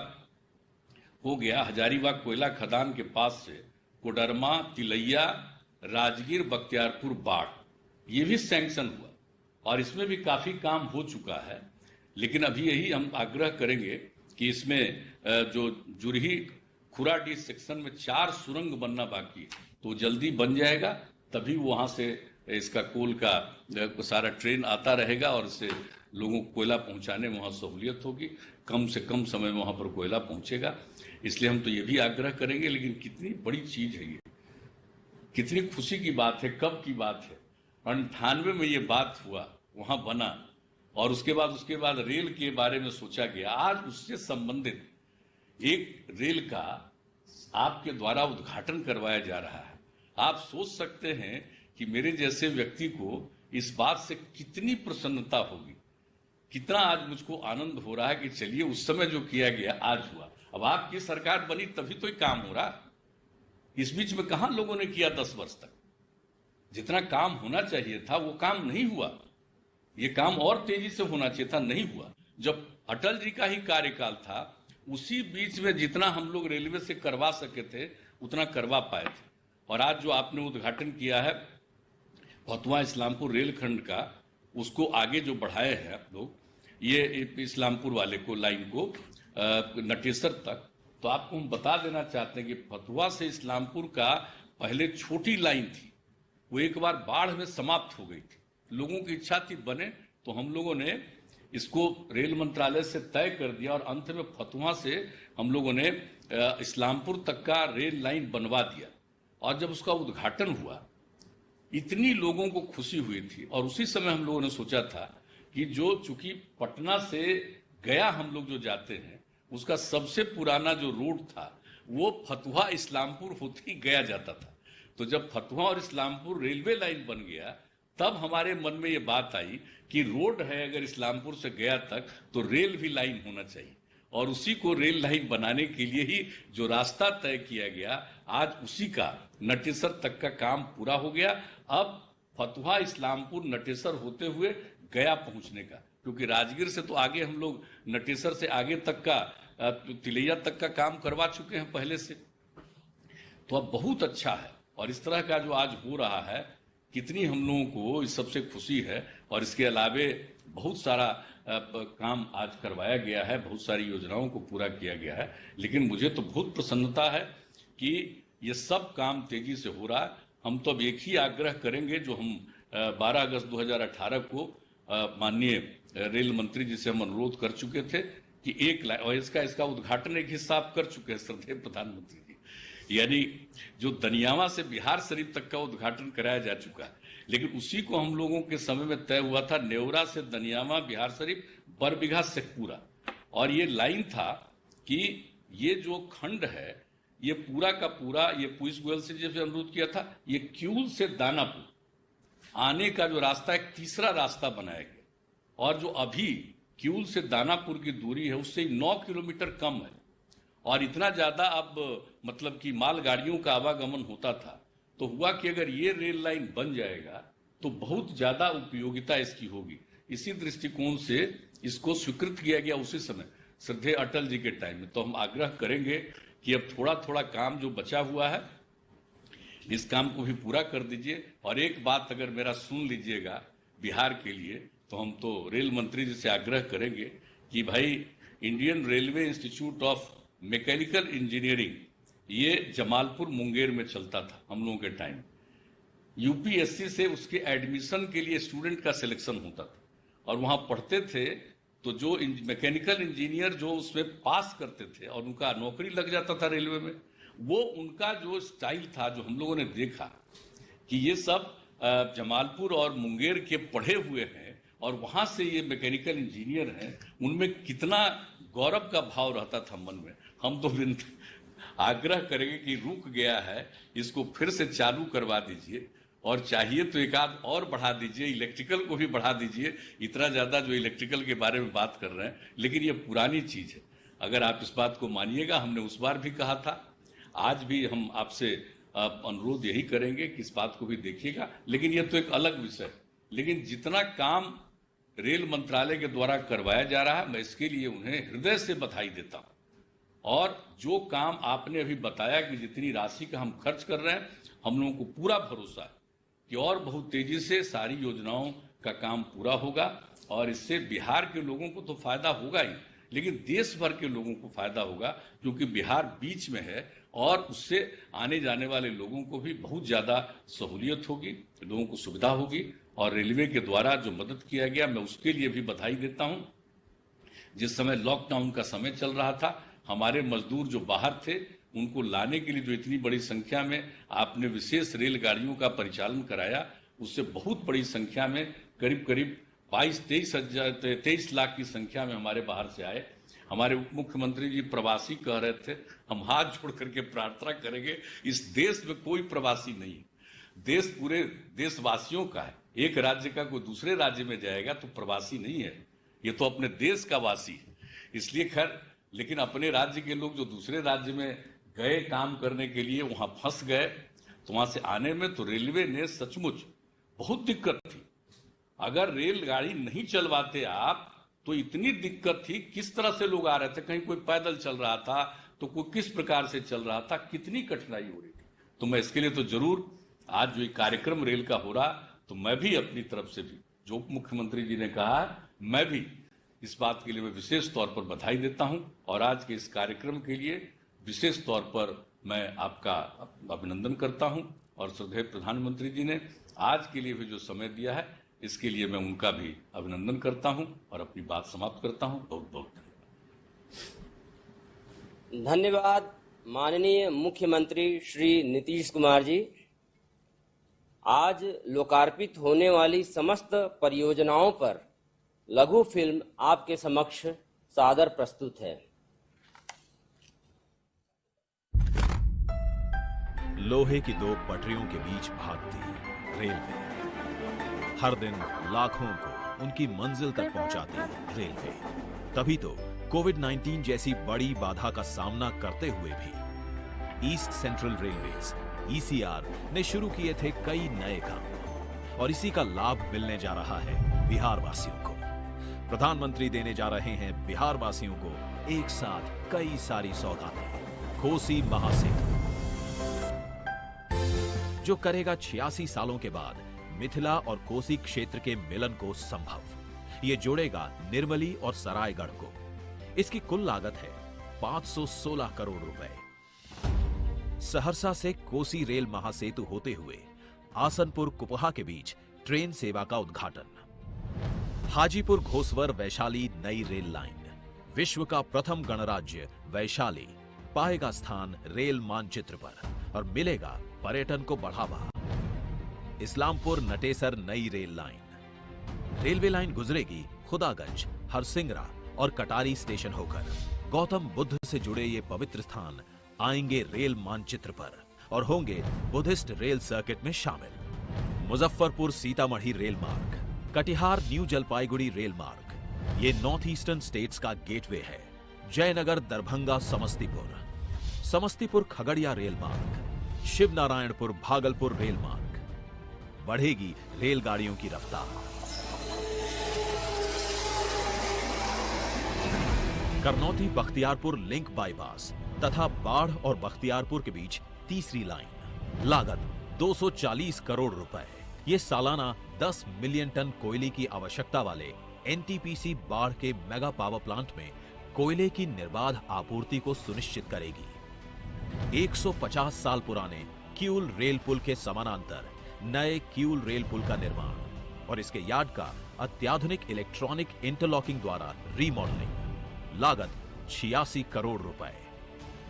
हो गया हजारीबाग कोयला खदान के पास से कोडरमा, तिलैया, राजगीर, बख्तियारपुर, बाढ़, ये भी सैंक्शन हुआ और इसमें भी काफी काम हो चुका है। लेकिन अभी यही हम आग्रह करेंगे कि इसमें जो जुरही खुराडी सेक्शन में 4 सुरंग बनना बाकी है, तो जल्दी बन जाएगा। तभी वहां से इसका कोल का सारा ट्रेन आता रहेगा और इससे लोगों को कोयला पहुंचाने में वहां सहूलियत होगी, कम से कम समय में वहां पर कोयला पहुंचेगा। इसलिए हम तो ये भी आग्रह करेंगे। लेकिन कितनी बड़ी चीज है ये, कितनी खुशी की बात है, कब की बात है, 98 में ये बात हुआ, वहां बना, और उसके बाद रेल के बारे में सोचा गया। आज उससे संबंधित एक रेल का आपके द्वारा उद्घाटन करवाया जा रहा है। आप सोच सकते हैं कि मेरे जैसे व्यक्ति को इस बात से कितनी प्रसन्नता होगी, कितना आज मुझको आनंद हो रहा है कि चलिए उस समय जो किया गया आज हुआ। अब आपकी सरकार बनी तभी तो ये काम हो रहा। इस बीच में कहां लोगों ने किया 10 वर्ष तक? जितना काम होना चाहिए था वो काम नहीं हुआ। ये काम और तेजी से होना चाहिए था, नहीं हुआ। जब अटल जी का ही कार्यकाल था, उसी बीच में जितना हम लोग रेलवे से करवा सके थे उतना करवा पाए थे। और आज जो आपने उद्घाटन किया है फतुहा इस्लामपुर रेलखंड का, उसको आगे जो बढ़ाए हैं आप लोग, ये इस्लामपुर वाले को लाइन को नटेसर तक, तो आपको हम बता देना चाहते हैं कि फतुहा से इस्लामपुर का पहले छोटी लाइन थी, वो एक बार बाढ़ में समाप्त हो गई थी। लोगों की इच्छा थी बने, तो हम लोगों ने इसको रेल मंत्रालय से तय कर दिया और अंत में फतुहा से हम लोगों ने इस्लामपुर तक का रेल लाइन बनवा दिया। और जब उसका उद्घाटन हुआ इतनी लोगों को खुशी हुई थी। और उसी समय हम लोगों ने सोचा था कि जो चूंकि पटना से गया हम लोग जो जाते हैं, उसका सबसे पुराना जो रूट था वो फतुहा इस्लामपुर होते ही गया जाता था। तो जब फतुहा और इस्लामपुर रेलवे लाइन बन गया, तब हमारे मन में ये बात आई कि रोड है अगर इस्लामपुर से गया तक तो रेल भी लाइन होना चाहिए। और उसी को रेल लाइन बनाने के लिए ही जो रास्ता तय किया गया, आज उसी का नटेसर तक का काम पूरा हो गया। अब फतुहा इस्लामपुर नटेसर होते हुए गया पहुंचने का, क्योंकि राजगीर से तो आगे हम लोग नटेसर से आगे तक का तिलैया तक का काम करवा चुके हैं पहले से। तो अब बहुत अच्छा है। और इस तरह का जो आज हो रहा है, कितनी हम लोगों को इस सबसे खुशी है। और इसके अलावे बहुत सारा काम आज करवाया गया है, बहुत सारी योजनाओं को पूरा किया गया है। लेकिन मुझे तो बहुत प्रसन्नता है कि ये सब काम तेजी से हो रहा है। हम तो अब एक ही आग्रह करेंगे जो हम 12 अगस्त 2018 को माननीय रेल मंत्री जी से हम अनुरोध कर चुके थे कि एक लाइन, और इसका उद्घाटन एक हिस्सा आप कर चुके हैं श्रद्धेय प्रधानमंत्री जी, यानी जो दनियावा से बिहार शरीफ तक का उद्घाटन कराया जा चुका है। लेकिन उसी को हम लोगों के समय में तय हुआ था, नेवरा से दनियावा बिहार शरीफ बरबीघा शेखपुरा। और ये लाइन था कि ये जो खंड है ये पूरा का पूरा, ये पीयूष गोयल से जैसे अनुरोध किया था, ये किऊल से दानापुर आने का जो रास्ता, एक तीसरा रास्ता बनाया गया। और जो अभी किऊल से दानापुर की दूरी है उससे 9 किलोमीटर कम है। और इतना ज्यादा अब मतलब कि मालगाड़ियों का आवागमन होता था। तो हुआ कि अगर ये रेल लाइन बन जाएगा तो बहुत ज्यादा उपयोगिता इसकी होगी। इसी दृष्टिकोण से इसको स्वीकृत किया गया उसी समय श्रद्धेय अटल जी के टाइम में। तो हम आग्रह करेंगे कि अब थोड़ा थोड़ा काम जो बचा हुआ है इस काम को भी पूरा कर दीजिए। और एक बात अगर मेरा सुन लीजिएगा बिहार के लिए, तो हम तो रेल मंत्री जी से आग्रह करेंगे कि भाई Indian railway institute of mechanical engineering ये जमालपुर मुंगेर में चलता था हम लोगों के टाइम। यूपीएससी से उसके एडमिशन के लिए स्टूडेंट का सिलेक्शन होता था और वहां पढ़ते थे। तो जो मैकेनिकल इंजीनियर जो उसमें पास करते थे और उनका नौकरी लग जाता था रेलवे में, वो उनका जो स्टाइल था, जो हम लोगों ने देखा कि ये सब जमालपुर और मुंगेर के पढ़े हुए हैं और वहां से ये मैकेनिकल इंजीनियर हैं, उनमें कितना गौरव का भाव रहता था मन में। हम तो आग्रह करेंगे कि रुक गया है, इसको फिर से चालू करवा दीजिए और चाहिए तो एक आध और बढ़ा दीजिए, इलेक्ट्रिकल को भी बढ़ा दीजिए। इतना ज्यादा जो इलेक्ट्रिकल के बारे में बात कर रहे हैं, लेकिन ये पुरानी चीज है। अगर आप इस बात को मानिएगा, हमने उस बार भी कहा था, आज भी हम आपसे अनुरोध यही करेंगे कि इस बात को भी देखिएगा। लेकिन ये तो एक अलग विषय है। लेकिन जितना काम रेल मंत्रालय के द्वारा करवाया जा रहा है, मैं इसके लिए उन्हें हृदय से बधाई देता हूं। और जो काम आपने अभी बताया कि जितनी राशि का हम खर्च कर रहे हैं, हम लोगों को पूरा भरोसा है कि और बहुत तेजी से सारी योजनाओं का काम पूरा होगा। और इससे बिहार के लोगों को तो फायदा होगा ही, लेकिन देश भर के लोगों को फायदा होगा, क्योंकि बिहार बीच में है और उससे आने जाने वाले लोगों को भी बहुत ज्यादा सहूलियत होगी, लोगों को सुविधा होगी। और रेलवे के द्वारा जो मदद किया गया, मैं उसके लिए भी बधाई देता हूं। जिस समय लॉकडाउन का समय चल रहा था, हमारे मजदूर जो बाहर थे उनको लाने के लिए जो इतनी बड़ी संख्या में आपने विशेष रेलगाड़ियों का परिचालन कराया, उससे बहुत बड़ी संख्या में करीब करीब 22-23 लाख की संख्या में हमारे बाहर से आए। हमारे उप मुख्यमंत्री जी प्रवासी कह रहे थे, हम हाथ जोड़ करके प्रार्थना करेंगे, इस देश में कोई प्रवासी नहीं है, देश पूरे देशवासियों का है। एक राज्य का कोई दूसरे राज्य में जाएगा तो प्रवासी नहीं है, ये तो अपने देश का वासी है। इसलिए खैर, लेकिन अपने राज्य के लोग जो दूसरे राज्य में गए काम करने के लिए, वहां फंस गए, तो वहां से आने में तो रेलवे ने सचमुच बहुत दिक्कत थी। अगर रेलगाड़ी नहीं चलवाते आप तो इतनी दिक्कत थी, किस तरह से लोग आ रहे थे, कहीं कोई पैदल चल रहा था तो कोई किस प्रकार से चल रहा था, कितनी कठिनाई हो रही थी। तो मैं इसके लिए तो जरूर आज जो कार्यक्रम रेल का हो रहा, तो मैं भी अपनी तरफ से भी, जो उप मुख्यमंत्री जी ने कहा, मैं भी इस बात के लिए मैं विशेष तौर पर बधाई देता हूं। और आज के इस कार्यक्रम के लिए विशेष तौर पर मैं आपका अभिनंदन करता हूं। और श्रद्धेय प्रधानमंत्री जी ने आज के लिए भी जो समय दिया है, इसके लिए मैं उनका भी अभिनंदन करता हूं और अपनी बात समाप्त करता हूं। बहुत बहुत धन्यवाद। धन्यवाद माननीय मुख्यमंत्री श्री नीतीश कुमार जी। आज लोकार्पित होने वाली समस्त परियोजनाओं पर लघु फिल्म आपके समक्ष सादर प्रस्तुत है। लोहे की दो पटरियों के बीच भागती रेलवे, हर दिन लाखों को उनकी मंजिल तक पहुंचाती रेलवे। तभी तो कोविड-19 जैसी बड़ी बाधा का सामना करते हुए भी ईस्ट सेंट्रल रेलवेज (ECR) ने शुरू किए थे कई नए काम, और इसी का लाभ मिलने जा रहा है बिहार वासियों को। प्रधानमंत्री देने जा रहे हैं बिहार वासियों को एक साथ कई सारी सौगातें। कोसी महासेतु जो करेगा 86 सालों के बाद मिथिला और कोसी क्षेत्र के मिलन को संभव। ये जोड़ेगा निर्मली और सरायगढ़ को। इसकी कुल लागत है 516 करोड़ रुपए। सहरसा से कोसी रेल महासेतु होते हुए आसनपुर कुपहा के बीच ट्रेन सेवा का उद्घाटन। हाजीपुर घोसवर वैशाली नई रेल लाइन, विश्व का प्रथम गणराज्य वैशाली पाएगा स्थान रेल मानचित्र पर और मिलेगा पर्यटन को बढ़ावा। इस्लामपुर नटेसर नई रेल लाइन, रेलवे लाइन गुजरेगी खुदागंज, हरसिंगरा और कटारी स्टेशन होकर। गौतम बुद्ध से जुड़े ये पवित्र स्थान आएंगे रेल मानचित्र पर और होंगे बुद्धिस्ट रेल सर्किट में शामिल। मुजफ्फरपुर सीतामढ़ी रेल मार्ग, कटिहार न्यू जलपाईगुड़ी रेल मार्ग, ये नॉर्थ ईस्टर्न स्टेट्स का गेटवे है। जयनगर दरभंगा समस्तीपुर, समस्तीपुर खगड़िया रेल मार्ग, शिवनारायणपुर भागलपुर रेल मार्ग। बढ़ेगी रेलगाड़ियों की रफ्तार। करनौती बख्तियारपुर लिंक बाईपास तथा बाढ़ और बख्तियारपुर के बीच तीसरी लाइन, लागत 240 करोड़ रुपए। ये सालाना 10 मिलियन टन कोयले की आवश्यकता वाले एनटीपीसी बाढ़ के मेगा पावर प्लांट में कोयले की निर्बाध आपूर्ति को सुनिश्चित करेगी। 150 साल पुराने किऊल रेल पुल के समानांतर नए किऊल रेल पुल का निर्माण और इसके यार्ड का अत्याधुनिक इलेक्ट्रॉनिक इंटरलॉकिंग द्वारा रीमॉडलिंग, लागत 86 करोड़ रुपए।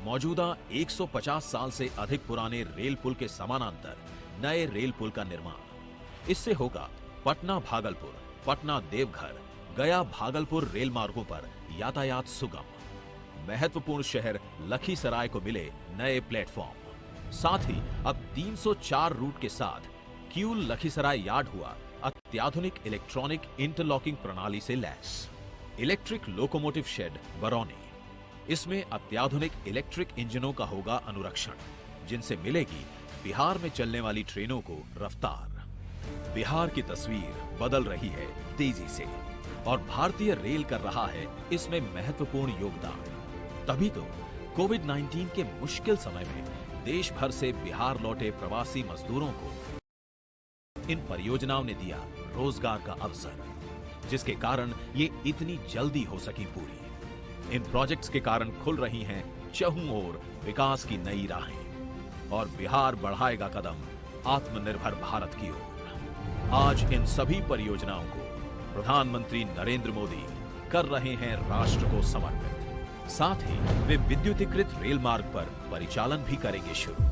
मौजूदा 150 साल से अधिक पुराने रेल पुल के समानांतर नए रेल पुल का निर्माण। इससे होगा पटना भागलपुर, पटना देवघर, गया भागलपुर रेल मार्गों पर यातायात सुगम। महत्वपूर्ण शहर लखीसराय को मिले नए प्लेटफॉर्म। साथ ही अब 304 रूट के साथ किऊल लखीसराय यार्ड हुआ अत्याधुनिक इलेक्ट्रॉनिक इंटरलॉकिंग प्रणाली से lace. Electric locomotive shade Barauni, इसमें अत्याधुनिक इलेक्ट्रिक इंजनों का होगा अनुरक्षण, जिनसे मिलेगी बिहार में चलने वाली ट्रेनों को रफ्तार। बिहार की तस्वीर बदल रही है तेजी से और भारतीय रेल कर रहा है इसमें महत्वपूर्ण योगदान। तभी तो कोविड-19 के मुश्किल समय में देश भर से बिहार लौटे प्रवासी मजदूरों को इन परियोजनाओं ने दिया रोजगार का अवसर, जिसके कारण ये इतनी जल्दी हो सकी पूरी। इन प्रोजेक्ट्स के कारण खुल रही हैं चहुं ओर विकास की नई राहें और बिहार बढ़ाएगा कदम आत्मनिर्भर भारत की ओर। आज इन सभी परियोजनाओं को प्रधानमंत्री नरेंद्र मोदी कर रहे हैं राष्ट्र को समर्पित। साथ ही वे विद्युतीकृत रेल मार्ग पर परिचालन भी करेंगे शुरू।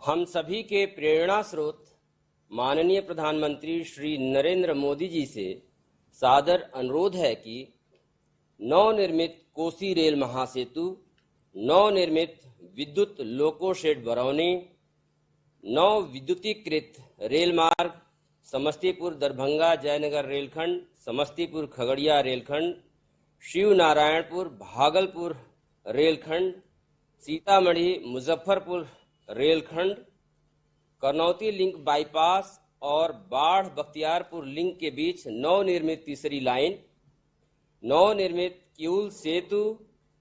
हम सभी के प्रेरणा स्रोत माननीय प्रधानमंत्री श्री नरेंद्र मोदी जी से सादर अनुरोध है कि नवनिर्मित कोसी रेल महासेतु, नवनिर्मित विद्युत लोको शेड बरौनी, नव विद्युतीकृत रेल मार्ग समस्तीपुर दरभंगा जयनगर रेलखंड, समस्तीपुर खगड़िया रेलखंड, शिवनारायणपुर भागलपुर रेलखंड, सीतामढ़ी मुजफ्फरपुर रेलखंड, करनौती लिंक बाईपास और बाढ़ बख्तियारपुर लिंक के बीच नवनिर्मित तीसरी लाइन, नवनिर्मित किऊल सेतु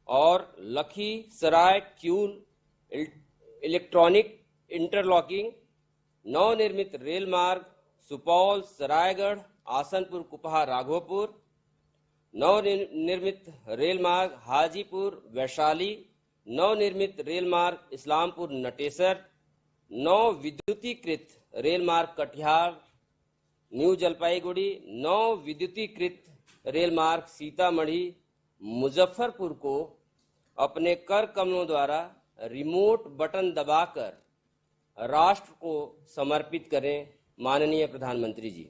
और लखीसराय किऊल इलेक्ट्रॉनिक इंटरलॉकिंग, नवनिर्मित रेल मार्ग सुपौल सरायगढ़ आसनपुर कुपहा राघोपुर, नवनिर्मित रेल मार्ग हाजीपुर वैशाली, नवनिर्मित रेल मार्ग इस्लामपुर नटेसर, नव विद्युतीकृत रेल मार्ग कटिहार न्यू जलपाईगुड़ी नौ विद्युतीकृत रेल मार्ग सीतामढ़ी मुजफ्फरपुर को अपने कर कमलों द्वारा रिमोट बटन दबाकर राष्ट्र को समर्पित करें। माननीय प्रधानमंत्री जी।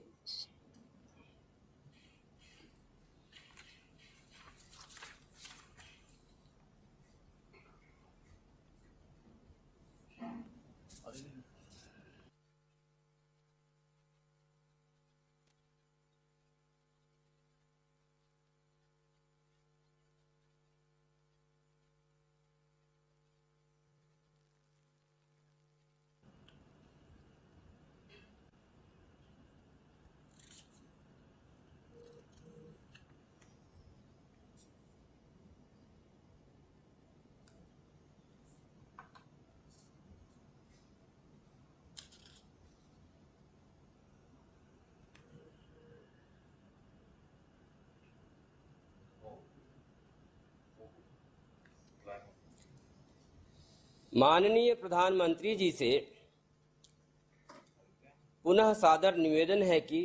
माननीय प्रधानमंत्री जी से पुनः सादर निवेदन है कि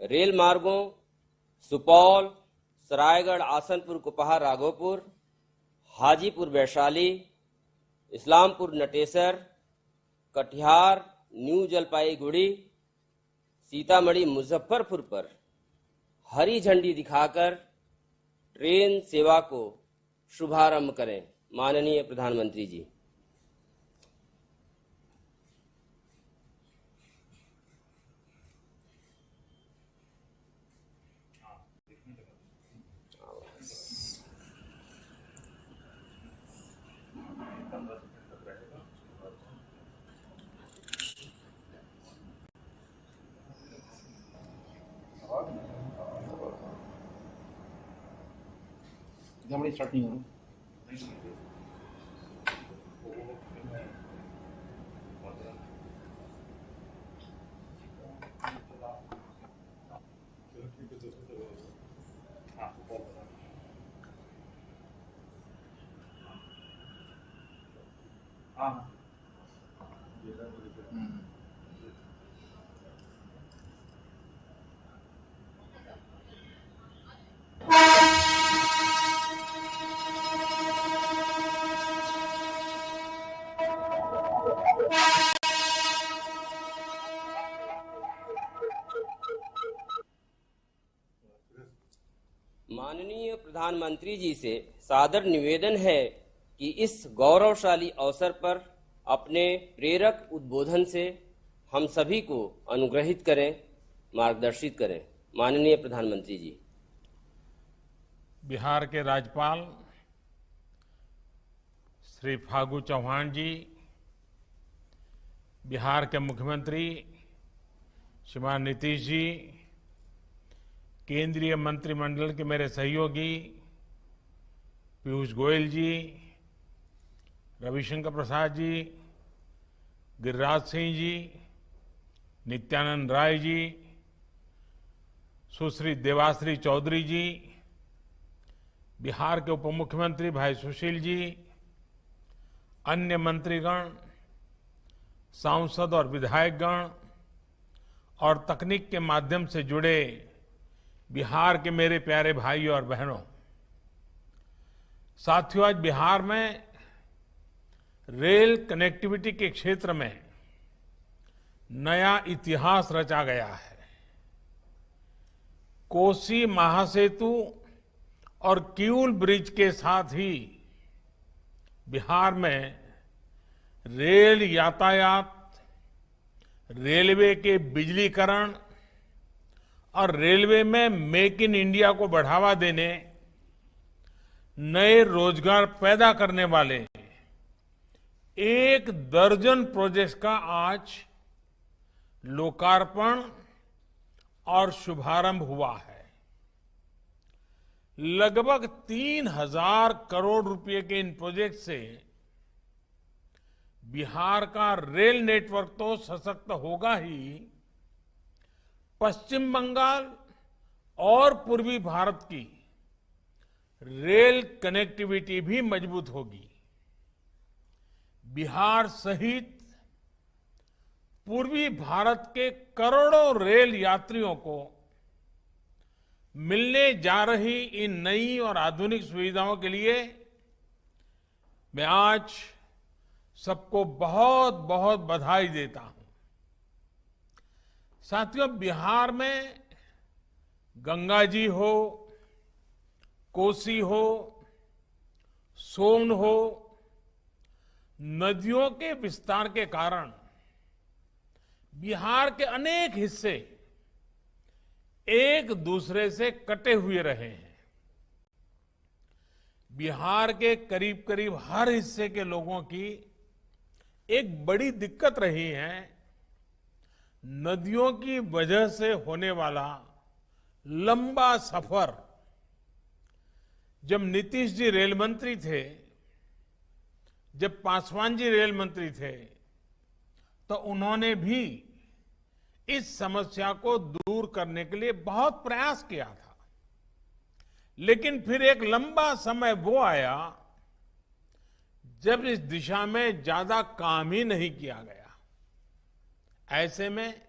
रेल मार्गों सुपौल, सरायगढ़, आसनपुर, कुपहा, राघोपुर, हाजीपुर, वैशाली, इस्लामपुर, नटेसर, कटिहार, न्यू जलपाईगुड़ी, सीतामढ़ी, मुजफ्फरपुर पर हरी झंडी दिखाकर ट्रेन सेवा को शुभारंभ करें। माननीय प्रधानमंत्री जी। हमारी स्टार्ट नहीं हो रही। हाँ माननीय प्रधानमंत्री जी से सादर निवेदन है कि इस गौरवशाली अवसर पर अपने प्रेरक उद्बोधन से हम सभी को अनुग्रहित करें, मार्गदर्शित करें। माननीय प्रधानमंत्री जी। बिहार के राज्यपाल श्री फागू चौहान जी, बिहार के मुख्यमंत्री श्रीमान नीतीश जी, केंद्रीय मंत्रिमंडल के मेरे सहयोगी पीयूष गोयल जी, रविशंकर प्रसाद जी, गिरिराज सिंह जी, नित्यानंद राय जी, सुश्री देवाश्री चौधरी जी, बिहार के उप मुख्यमंत्री भाई सुशील जी, अन्य मंत्रीगण, सांसद और विधायकगण और तकनीक के माध्यम से जुड़े बिहार के मेरे प्यारे भाई और बहनों, साथियों, आज बिहार में रेल कनेक्टिविटी के क्षेत्र में नया इतिहास रचा गया है। कोसी महासेतु और किऊल ब्रिज के साथ ही बिहार में रेल यातायात, रेलवे के बिजलीकरण और रेलवे में मेक इन इंडिया को बढ़ावा देने, नए रोजगार पैदा करने वाले 1 दर्जन प्रोजेक्ट्स का आज लोकार्पण और शुभारंभ हुआ है। लगभग 3000 करोड़ रुपए के इन प्रोजेक्ट से बिहार का रेल नेटवर्क तो सशक्त होगा ही, पश्चिम बंगाल और पूर्वी भारत की रेल कनेक्टिविटी भी मजबूत होगी। बिहार सहित पूर्वी भारत के करोड़ों रेल यात्रियों को मिलने जा रही इन नई और आधुनिक सुविधाओं के लिए मैं आज सबको बहुत बहुत बधाई देता हूं। साथियों, बिहार में गंगा जी हो, कोसी हो, सोन हो, नदियों के विस्तार के कारण बिहार के अनेक हिस्से एक दूसरे से कटे हुए रहे हैं। बिहार के करीब करीब हर हिस्से के लोगों की एक बड़ी दिक्कत रही है नदियों की वजह से होने वाला लंबा सफर। जब नीतीश जी रेल मंत्री थे, जब पासवान जी रेल मंत्री थे, तो उन्होंने भी इस समस्या को दूर करने के लिए बहुत प्रयास किया था। लेकिन फिर एक लंबा समय वो आया जब इस दिशा में ज्यादा काम ही नहीं किया गया। ऐसे में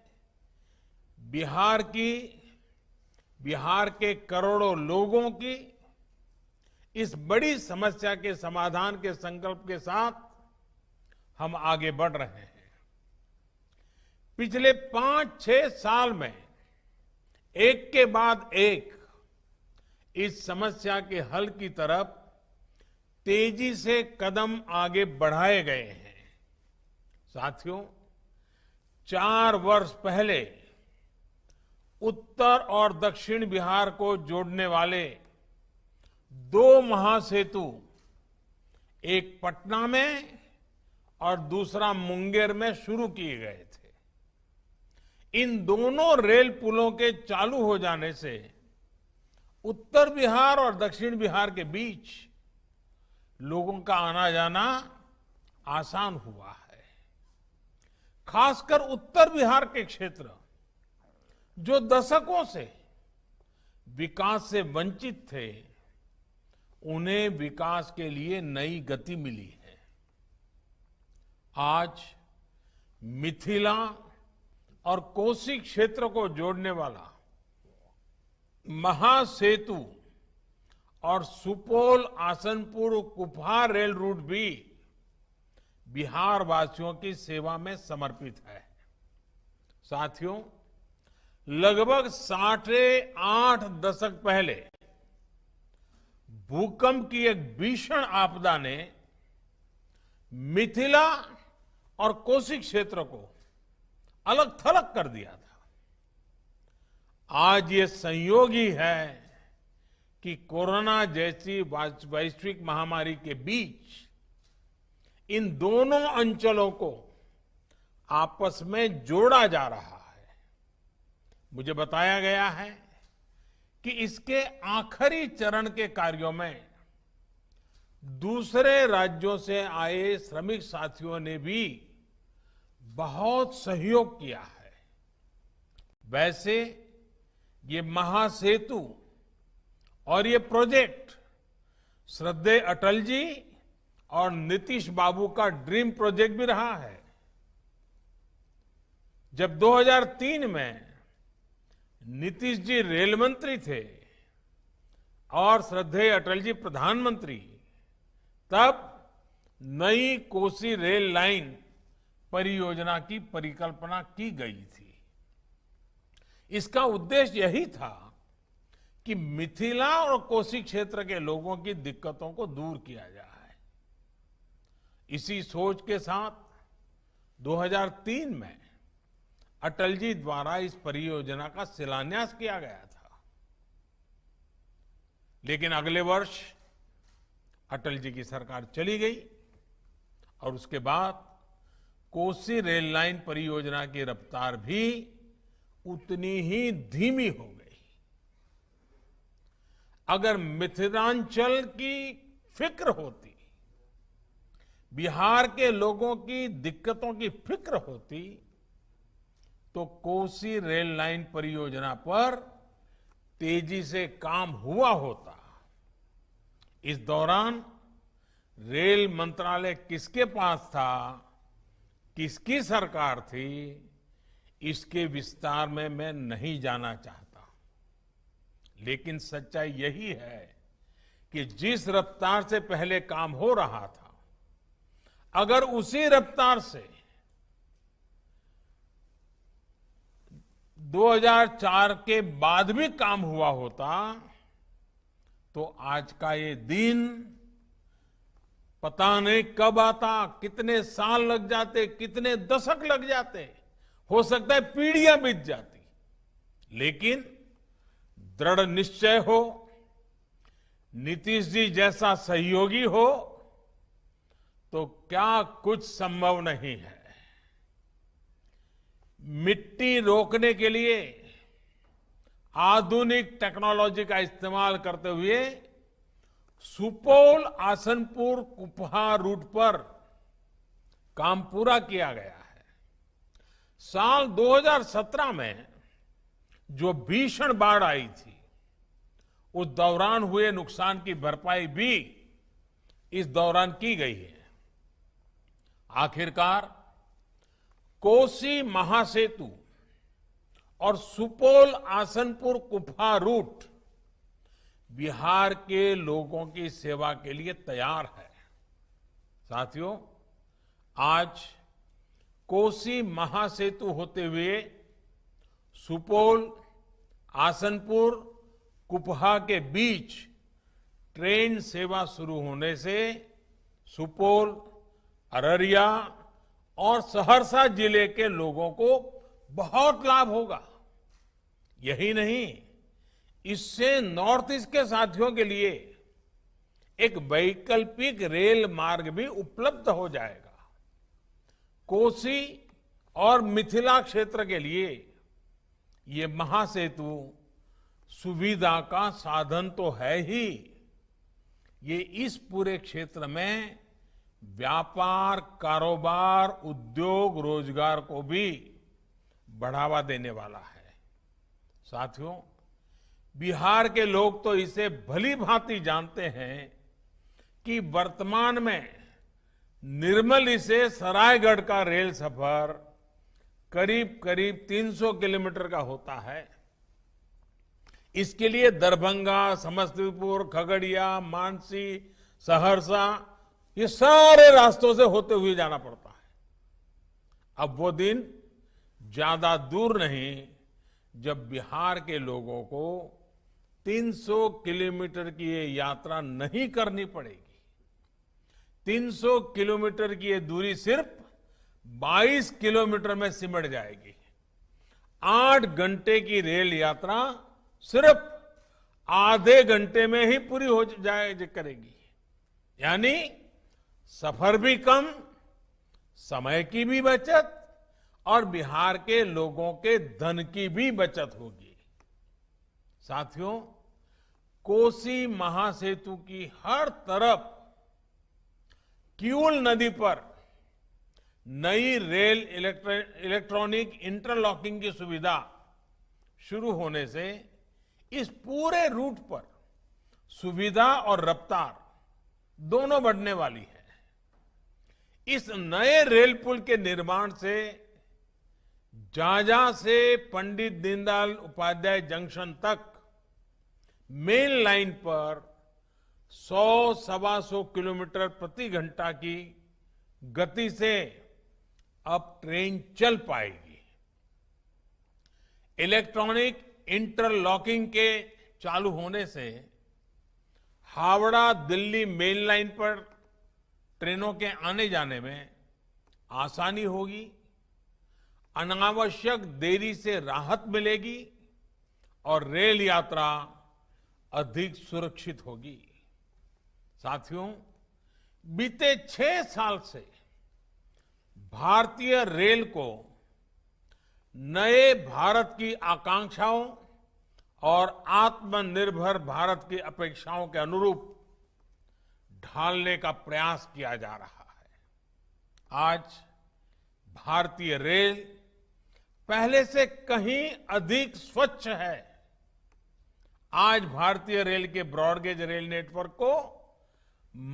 बिहार के करोड़ों लोगों की इस बड़ी समस्या के समाधान के संकल्प के साथ हम आगे बढ़ रहे हैं। पिछले 5-6 साल में एक के बाद एक इस समस्या के हल की तरफ तेजी से कदम आगे बढ़ाए गए हैं। साथियों, 4 वर्ष पहले उत्तर और दक्षिण बिहार को जोड़ने वाले 2 महासेतु, एक पटना में और दूसरा मुंगेर में शुरू किए गए थे। इन दोनों रेल पुलों के चालू हो जाने से उत्तर बिहार और दक्षिण बिहार के बीच लोगों का आना जाना आसान हुआ है। खासकर उत्तर बिहार के क्षेत्र जो दशकों से विकास से वंचित थे, उन्हें विकास के लिए नई गति मिली है। आज मिथिला और कोसी क्षेत्र को जोड़ने वाला महासेतु और सुपौल आसनपुर कुपहा रेल रूट भी बिहार वासियों की सेवा में समर्पित है। साथियों, लगभग 8.5 दशक पहले भूकंप की एक भीषण आपदा ने मिथिला और कोसी क्षेत्र को अलग थलग कर दिया था। आज ये संयोग ही है कि कोरोना जैसी वैश्विक महामारी के बीच इन दोनों अंचलों को आपस में जोड़ा जा रहा है। मुझे बताया गया है कि इसके आखिरी चरण के कार्यों में दूसरे राज्यों से आए श्रमिक साथियों ने भी बहुत सहयोग किया है। वैसे ये महासेतु और ये प्रोजेक्ट श्रद्धेय अटल जी और नीतीश बाबू का ड्रीम प्रोजेक्ट भी रहा है। जब 2003 में नीतीश जी रेल मंत्री थे और श्रद्धेय अटल जी प्रधानमंत्री, तब नई कोसी रेल लाइन परियोजना की परिकल्पना की गई थी। इसका उद्देश्य यही था कि मिथिला और कोसी क्षेत्र के लोगों की दिक्कतों को दूर किया जाए। इसी सोच के साथ 2003 में अटल जी द्वारा इस परियोजना का शिलान्यास किया गया था। लेकिन अगले वर्ष अटल जी की सरकार चली गई और उसके बाद कोसी रेल लाइन परियोजना की रफ्तार भी उतनी ही धीमी हो गई। अगर मिथिलांचल की फिक्र होती, बिहार के लोगों की दिक्कतों की फिक्र होती, तो कोसी रेल लाइन परियोजना पर तेजी से काम हुआ होता। इस दौरान रेल मंत्रालय किसके पास था, किसकी सरकार थी, इसके विस्तार में मैं नहीं जाना चाहता, लेकिन सच्चाई यही है कि जिस रफ्तार से पहले काम हो रहा था, अगर उसी रफ्तार से 2004 के बाद भी काम हुआ होता तो आज का ये दिन पता नहीं कब आता, कितने साल लग जाते, कितने दशक लग जाते, हो सकता है पीढ़ियां बीत जाती। लेकिन दृढ़ निश्चय हो, नीतीश जी जैसा सहयोगी हो तो क्या कुछ संभव नहीं है। मिट्टी रोकने के लिए आधुनिक टेक्नोलॉजी का इस्तेमाल करते हुए सुपौल आसनपुर कुपहा रूट पर काम पूरा किया गया है। साल 2017 में जो भीषण बाढ़ आई थी, उस दौरान हुए नुकसान की भरपाई भी इस दौरान की गई है। आखिरकार कोसी महासेतु और सुपौल आसनपुर कुपहा रूट बिहार के लोगों की सेवा के लिए तैयार है। साथियों, आज कोसी महासेतु होते हुए सुपौल आसनपुर कुपहा के बीच ट्रेन सेवा शुरू होने से सुपौल, अररिया और सहरसा जिले के लोगों को बहुत लाभ होगा। यही नहीं, इससे नॉर्थ ईस्ट के साथियों के लिए एक वैकल्पिक रेल मार्ग भी उपलब्ध हो जाएगा। कोसी और मिथिला क्षेत्र के लिए ये महासेतु सुविधा का साधन तो है ही, ये इस पूरे क्षेत्र में व्यापार, कारोबार, उद्योग, रोजगार को भी बढ़ावा देने वाला है। साथियों, बिहार के लोग तो इसे भली भांति जानते हैं कि वर्तमान में निर्मली से सरायगढ़ का रेल सफर करीब करीब 300 किलोमीटर का होता है। इसके लिए दरभंगा, समस्तीपुर, खगड़िया, मानसी, सहरसा, ये सारे रास्तों से होते हुए जाना पड़ता है। अब वो दिन ज्यादा दूर नहीं जब बिहार के लोगों को 300 किलोमीटर की ये यात्रा नहीं करनी पड़ेगी। 300 किलोमीटर की ये दूरी सिर्फ 22 किलोमीटर में सिमट जाएगी। 8 घंटे की रेल यात्रा सिर्फ आधे घंटे में ही पूरी हो जाए करेगी। यानी सफर भी कम, समय की भी बचत और बिहार के लोगों के धन की भी बचत होगी। साथियों, कोसी महासेतु की हर तरफ किऊल नदी पर नई रेल इलेक्ट्रॉनिक इंटरलॉकिंग की सुविधा शुरू होने से इस पूरे रूट पर सुविधा और रफ्तार दोनों बढ़ने वाली है। इस नए रेल पुल के निर्माण से झाझा से पंडित दीनदयाल उपाध्याय जंक्शन तक मेन लाइन पर 100-125 किलोमीटर प्रति घंटा की गति से अब ट्रेन चल पाएगी। इलेक्ट्रॉनिक इंटरलॉकिंग के चालू होने से हावड़ा दिल्ली मेन लाइन पर ट्रेनों के आने जाने में आसानी होगी, अनावश्यक देरी से राहत मिलेगी और रेल यात्रा अधिक सुरक्षित होगी। साथियों, बीते 6 साल से भारतीय रेल को नए भारत की आकांक्षाओं और आत्मनिर्भर भारत की अपेक्षाओं के अनुरूप ढालने का प्रयास किया जा रहा है। आज भारतीय रेल पहले से कहीं अधिक स्वच्छ है। आज भारतीय रेल के ब्रॉडगेज रेल नेटवर्क को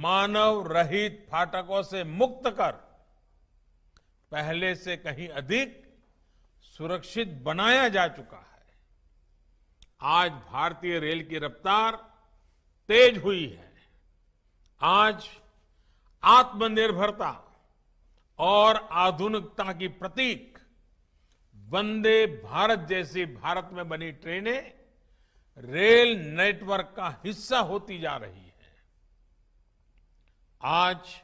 मानव रहित फाटकों से मुक्त कर पहले से कहीं अधिक सुरक्षित बनाया जा चुका है। आज भारतीय रेल की रफ्तार तेज हुई है। आज आत्मनिर्भरता और आधुनिकता की प्रतीक वंदे भारत जैसी भारत में बनी ट्रेनें रेल नेटवर्क का हिस्सा होती जा रही है। आज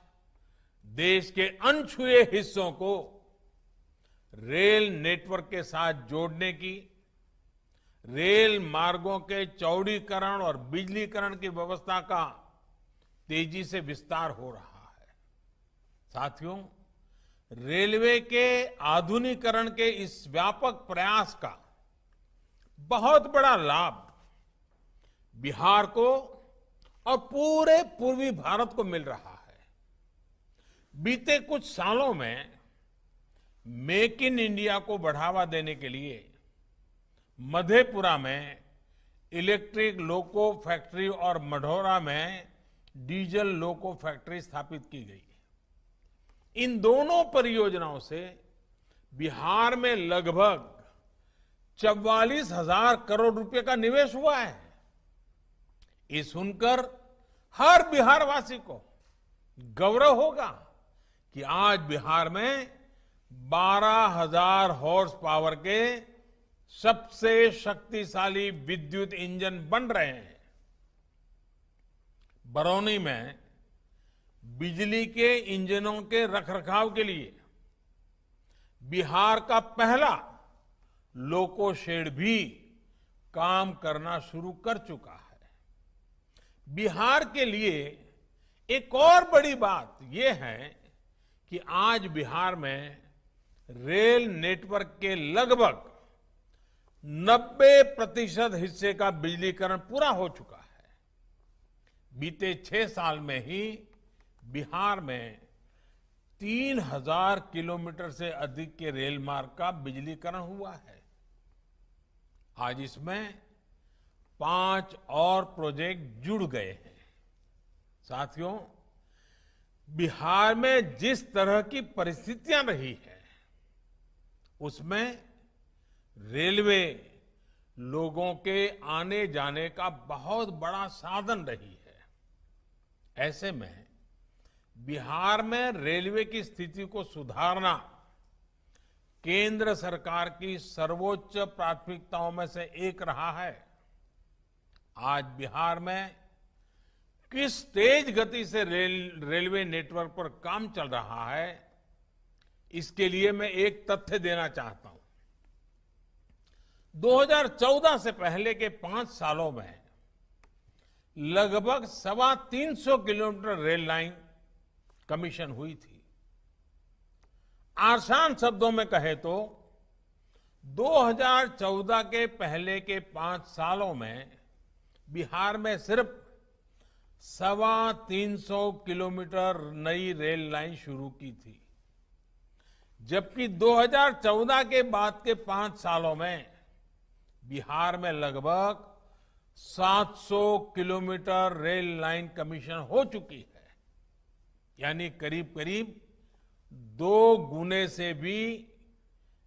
देश के अनछुए हिस्सों को रेल नेटवर्क के साथ जोड़ने की, रेल मार्गों के चौड़ीकरण और बिजलीकरण की व्यवस्था का तेजी से विस्तार हो रहा है। साथियों, रेलवे के आधुनिकीकरण के इस व्यापक प्रयास का बहुत बड़ा लाभ बिहार को और पूरे पूर्वी भारत को मिल रहा है। बीते कुछ सालों में मेक इन इंडिया को बढ़ावा देने के लिए मधेपुरा में इलेक्ट्रिक लोको फैक्ट्री और मढ़ौरा में डीजल लोको फैक्ट्री स्थापित की गई। इन दोनों परियोजनाओं से बिहार में लगभग 44,000 करोड़ रुपए का निवेश हुआ है। ये सुनकर हर बिहारवासी को गौरव होगा कि आज बिहार में 12,000 हॉर्स पावर के सबसे शक्तिशाली विद्युत इंजन बन रहे हैं। बरौनी में बिजली के इंजनों के रखरखाव के लिए बिहार का पहला लोको शेड भी काम करना शुरू कर चुका है। बिहार के लिए एक और बड़ी बात यह है कि आज बिहार में रेल नेटवर्क के लगभग 90% हिस्से का बिजलीकरण पूरा हो चुका है। बीते 6 साल में ही बिहार में 3,000 किलोमीटर से अधिक के रेल मार्ग का बिजलीकरण हुआ है। आज इसमें 5 और प्रोजेक्ट जुड़ गए हैं। साथियों, बिहार में जिस तरह की परिस्थितियां रही है उसमें रेलवे लोगों के आने जाने का बहुत बड़ा साधन रही है। ऐसे में बिहार में रेलवे की स्थिति को सुधारना केंद्र सरकार की सर्वोच्च प्राथमिकताओं में से एक रहा है। आज बिहार में किस तेज गति से रेलवे नेटवर्क पर काम चल रहा है, इसके लिए मैं एक तथ्य देना चाहता हूं। 2014 से पहले के 5 सालों में लगभग 325 किलोमीटर रेल लाइन कमीशन हुई थी। आसान शब्दों में कहे तो 2014 के पहले के 5 सालों में बिहार में सिर्फ 325 किलोमीटर नई रेल लाइन शुरू की थी, जबकि 2014 के बाद के 5 सालों में बिहार में लगभग 700 किलोमीटर रेल लाइन कमीशन हो चुकी है। यानी करीब करीब 2 गुने से भी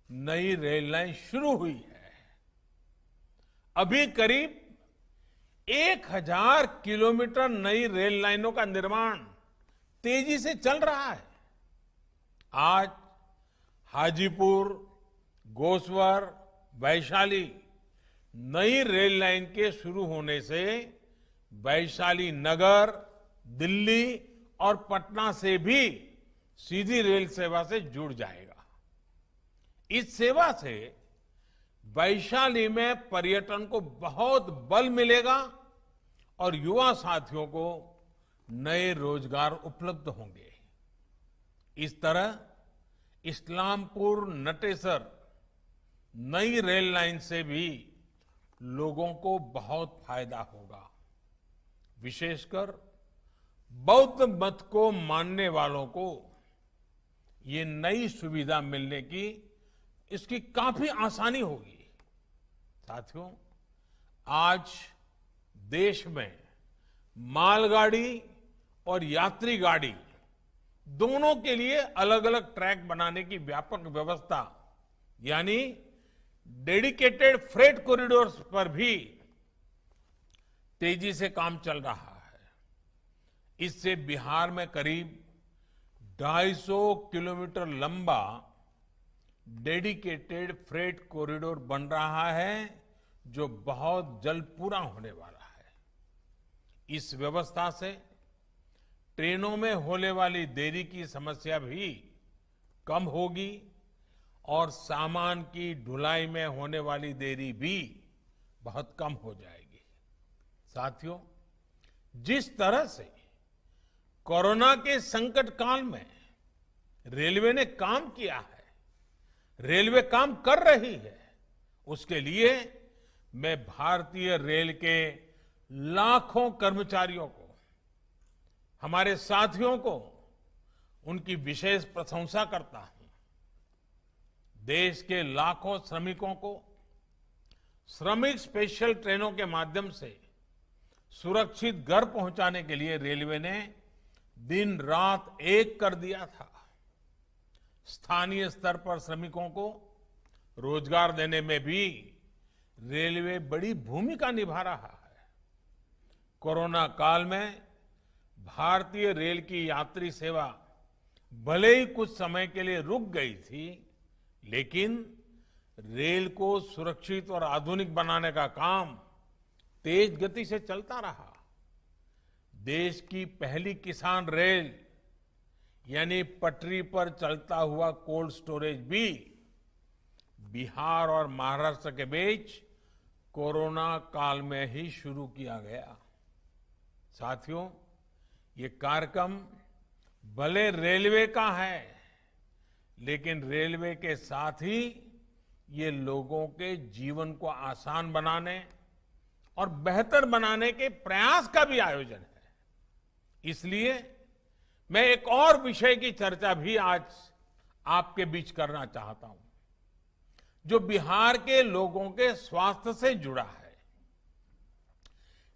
नई रेल लाइन शुरू हुई है। अभी करीब 1000 किलोमीटर नई रेल लाइनों का निर्माण तेजी से चल रहा है। आज हाजीपुर, गोसवर, वैशाली नई रेल लाइन के शुरू होने से वैशाली नगर, दिल्ली और पटना से भी सीधी रेल सेवा से जुड़ जाएगा। इस सेवा से वैशाली में पर्यटन को बहुत बल मिलेगा और युवा साथियों को नए रोजगार उपलब्ध होंगे। इस तरह इस्लामपुर नटेसर नई रेल लाइन से भी लोगों को बहुत फायदा होगा। विशेषकर बौद्ध मत को मानने वालों को ये नई सुविधा मिलने की इसकी काफी आसानी होगी। साथियों, आज देश में मालगाड़ी और यात्री गाड़ी दोनों के लिए अलग अलग ट्रैक बनाने की व्यापक व्यवस्था यानी डेडिकेटेड फ्रेट कॉरिडोर्स पर भी तेजी से काम चल रहा है। इससे बिहार में करीब 250 किलोमीटर लंबा डेडिकेटेड फ्रेट कॉरिडोर बन रहा है, जो बहुत जल्द पूरा होने वाला है। इस व्यवस्था से ट्रेनों में होने वाली देरी की समस्या भी कम होगी और सामान की ढुलाई में होने वाली देरी भी बहुत कम हो जाएगी। साथियों, जिस तरह से कोरोना के संकट काल में रेलवे ने काम किया है, रेलवे काम कर रही है, उसके लिए मैं भारतीय रेल के लाखों कर्मचारियों को, हमारे साथियों को उनकी विशेष प्रशंसा करता हूं। देश के लाखों श्रमिकों को श्रमिक स्पेशल ट्रेनों के माध्यम से सुरक्षित घर पहुंचाने के लिए रेलवे ने दिन रात एक कर दिया था। स्थानीय स्तर पर श्रमिकों को रोजगार देने में भी रेलवे बड़ी भूमिका निभा रहा है। कोरोना काल में भारतीय रेल की यात्री सेवा भले ही कुछ समय के लिए रुक गई थी, लेकिन रेल को सुरक्षित और आधुनिक बनाने का काम तेज गति से चलता रहा। देश की पहली किसान रेल यानी पटरी पर चलता हुआ कोल्ड स्टोरेज भी बिहार और महाराष्ट्र के बीच कोरोना काल में ही शुरू किया गया। साथियों, ये कार्यक्रम भले रेलवे का है, लेकिन रेलवे के साथ ही ये लोगों के जीवन को आसान बनाने और बेहतर बनाने के प्रयास का भी आयोजन है। इसलिए मैं एक और विषय की चर्चा भी आज आपके बीच करना चाहता हूं, जो बिहार के लोगों के स्वास्थ्य से जुड़ा है।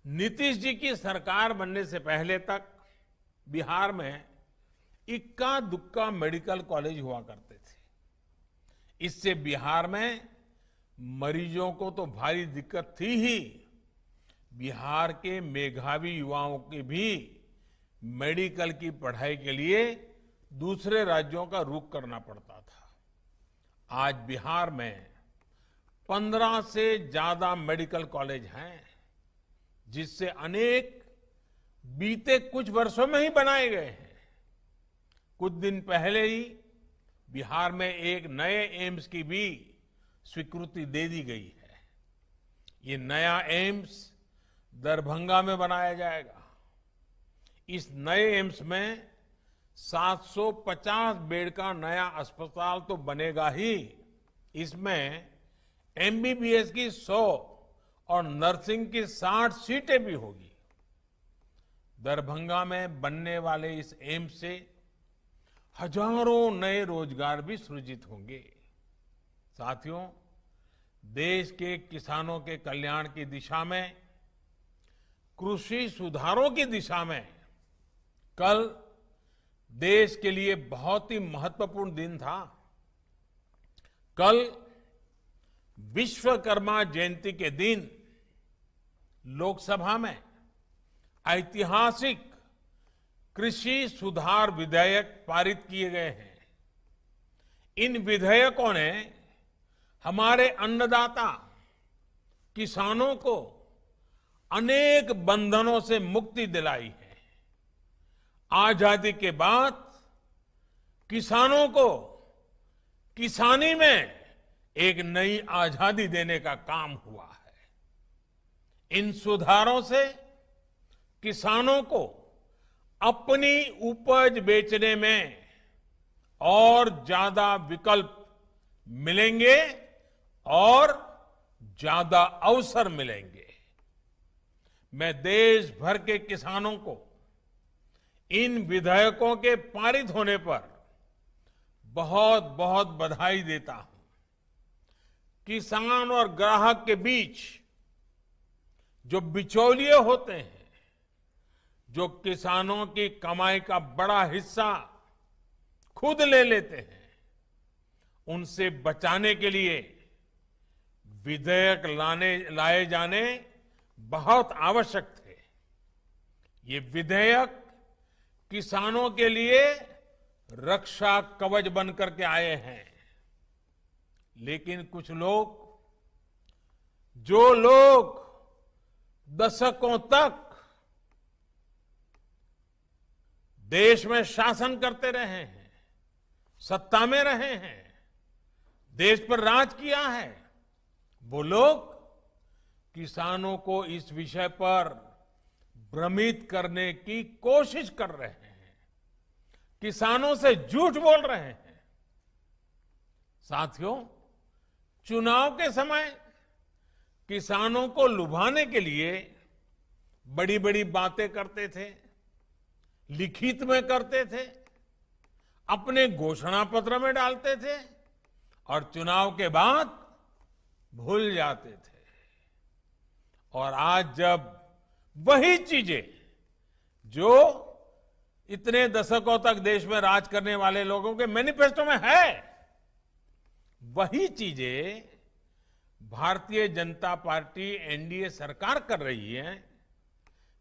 नीतीश जी की सरकार बनने से पहले तक बिहार में इक्का दुक्का मेडिकल कॉलेज हुआ करते थे। इससे बिहार में मरीजों को तो भारी दिक्कत थी ही, बिहार के मेधावी युवाओं के भी मेडिकल की पढ़ाई के लिए दूसरे राज्यों का रुख करना पड़ता था। आज बिहार में 15 से ज्यादा मेडिकल कॉलेज हैं, जिससे अनेक बीते कुछ वर्षों में ही बनाए गए हैं। कुछ दिन पहले ही बिहार में एक नए एम्स की भी स्वीकृति दे दी गई है। ये नया एम्स दरभंगा में बनाया जाएगा। इस नए एम्स में 750 बेड का नया अस्पताल तो बनेगा ही, इसमें एमबीबीएस की 100 और नर्सिंग की 60 सीटें भी होगी। दरभंगा में बनने वाले इस एम्स से हजारों नए रोजगार भी सृजित होंगे। साथियों, देश के किसानों के कल्याण की दिशा में, कृषि सुधारों की दिशा में कल देश के लिए बहुत ही महत्वपूर्ण दिन था। कल विश्वकर्मा जयंती के दिन लोकसभा में ऐतिहासिक कृषि सुधार विधेयक पारित किए गए हैं। इन विधेयकों ने हमारे अन्नदाता किसानों को अनेक बंधनों से मुक्ति दिलाई है। आजादी के बाद किसानों को किसानी में एक नई आजादी देने का काम हुआ है। इन सुधारों से किसानों को अपनी उपज बेचने में और ज्यादा विकल्प मिलेंगे और ज्यादा अवसर मिलेंगे। मैं देश भर के किसानों को इन विधेयकों के पारित होने पर बहुत बहुत बधाई देता हूं। किसान और ग्राहक के बीच जो बिचौलिए होते हैं, जो किसानों की कमाई का बड़ा हिस्सा खुद ले लेते हैं, उनसे बचाने के लिए विधेयक लाए जाने बहुत आवश्यक थे। ये विधेयक किसानों के लिए रक्षा कवच बनकर के आए हैं। लेकिन कुछ लोग, जो लोग दशकों तक देश में शासन करते रहे हैं, सत्ता में रहे हैं, देश पर राज किया है, वो लोग किसानों को इस विषय पर भ्रमित करने की कोशिश कर रहे हैं, किसानों से झूठ बोल रहे हैं। साथियों, चुनाव के समय किसानों को लुभाने के लिए बड़ी बड़ी बातें करते थे, लिखित में करते थे, अपने घोषणा पत्र में डालते थे और चुनाव के बाद भूल जाते थे। और आज जब वही चीजें जो इतने दशकों तक देश में राज करने वाले लोगों के मैनिफेस्टो में है, वही चीजें भारतीय जनता पार्टी एनडीए सरकार कर रही है,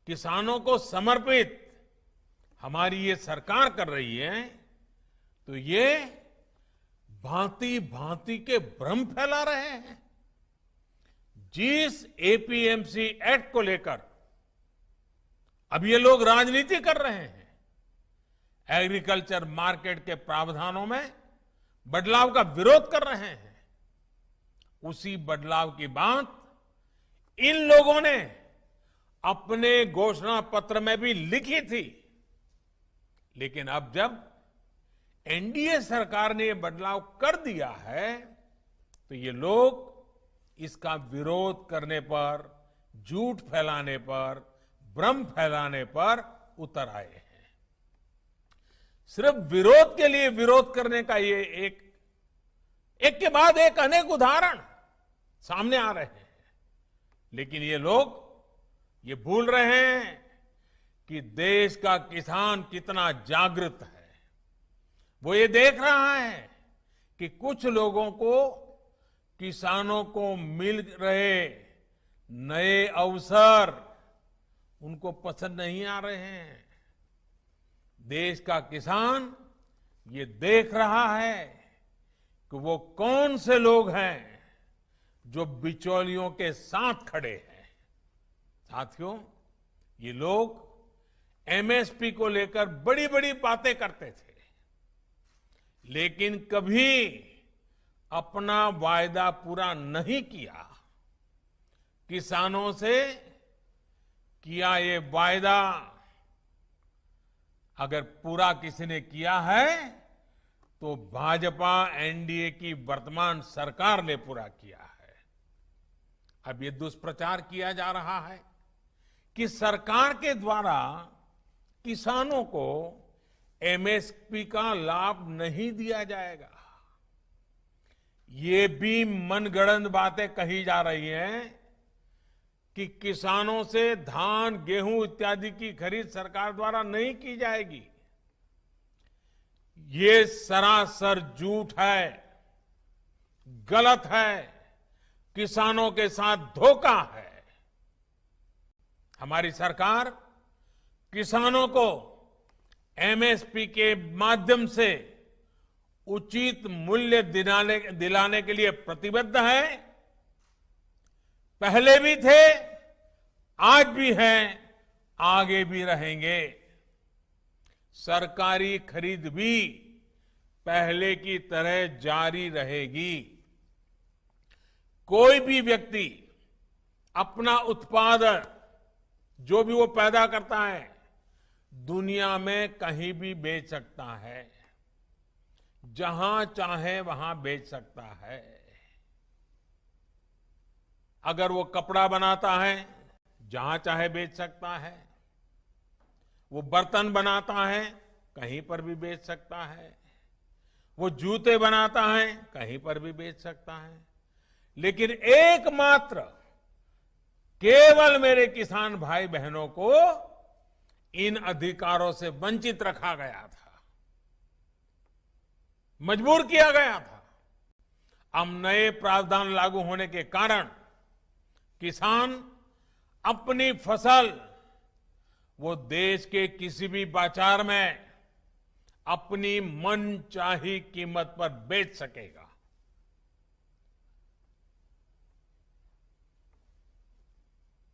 किसानों को समर्पित हमारी ये सरकार कर रही है, तो ये भांति भांति के भ्रम फैला रहे हैं। जिस एपीएमसी एक्ट को लेकर अब ये लोग राजनीति कर रहे हैं, एग्रीकल्चर मार्केट के प्रावधानों में बदलाव का विरोध कर रहे हैं, उसी बदलाव की बात इन लोगों ने अपने घोषणा पत्र में भी लिखी थी। लेकिन अब जब एनडीए सरकार ने ये बदलाव कर दिया है, तो ये लोग इसका विरोध करने पर, झूठ फैलाने पर, भ्रम फैलाने पर उतर आए हैं। सिर्फ विरोध के लिए विरोध करने का ये एक के बाद एक अनेक उदाहरण सामने आ रहे हैं। लेकिन ये लोग ये भूल रहे हैं कि देश का किसान कितना जागृत है। वो ये देख रहा है कि कुछ लोगों को, किसानों को मिल रहे नए अवसर उनको पसंद नहीं आ रहे हैं। देश का किसान ये देख रहा है कि वो कौन से लोग हैं जो बिचौलियों के साथ खड़े हैं। साथियों, ये लोग एमएसपी को लेकर बड़ी बड़ी बातें करते थे, लेकिन कभी अपना वायदा पूरा नहीं किया। किसानों से किया ये वायदा अगर पूरा किसी ने किया है तो भाजपा एनडीए की वर्तमान सरकार ने पूरा किया है। अब ये दुष्प्रचार किया जा रहा है कि सरकार के द्वारा किसानों को एमएसपी का लाभ नहीं दिया जाएगा। ये भी मनगढ़ंत बातें कही जा रही हैं कि किसानों से धान, गेहूं इत्यादि की खरीद सरकार द्वारा नहीं की जाएगी। ये सरासर झूठ है, गलत है, किसानों के साथ धोखा है। हमारी सरकार किसानों को एमएसपी के माध्यम से उचित मूल्य दिलाने के लिए प्रतिबद्ध है। पहले भी थे, आज भी हैं, आगे भी रहेंगे। सरकारी खरीद भी पहले की तरह जारी रहेगी। कोई भी व्यक्ति अपना उत्पादन जो भी वो पैदा करता है दुनिया में कहीं भी बेच सकता है, जहां चाहे वहां बेच सकता है। अगर वो कपड़ा बनाता है जहां चाहे बेच सकता है, वो बर्तन बनाता है कहीं पर भी बेच सकता है, वो जूते बनाता है कहीं पर भी बेच सकता है। लेकिन एकमात्र केवल मेरे किसान भाई बहनों को इन अधिकारों से वंचित रखा गया था, मजबूर किया गया था। अब नए प्रावधान लागू होने के कारण किसान अपनी फसल वो देश के किसी भी बाजार में अपनी मनचाही कीमत पर बेच सकेगा।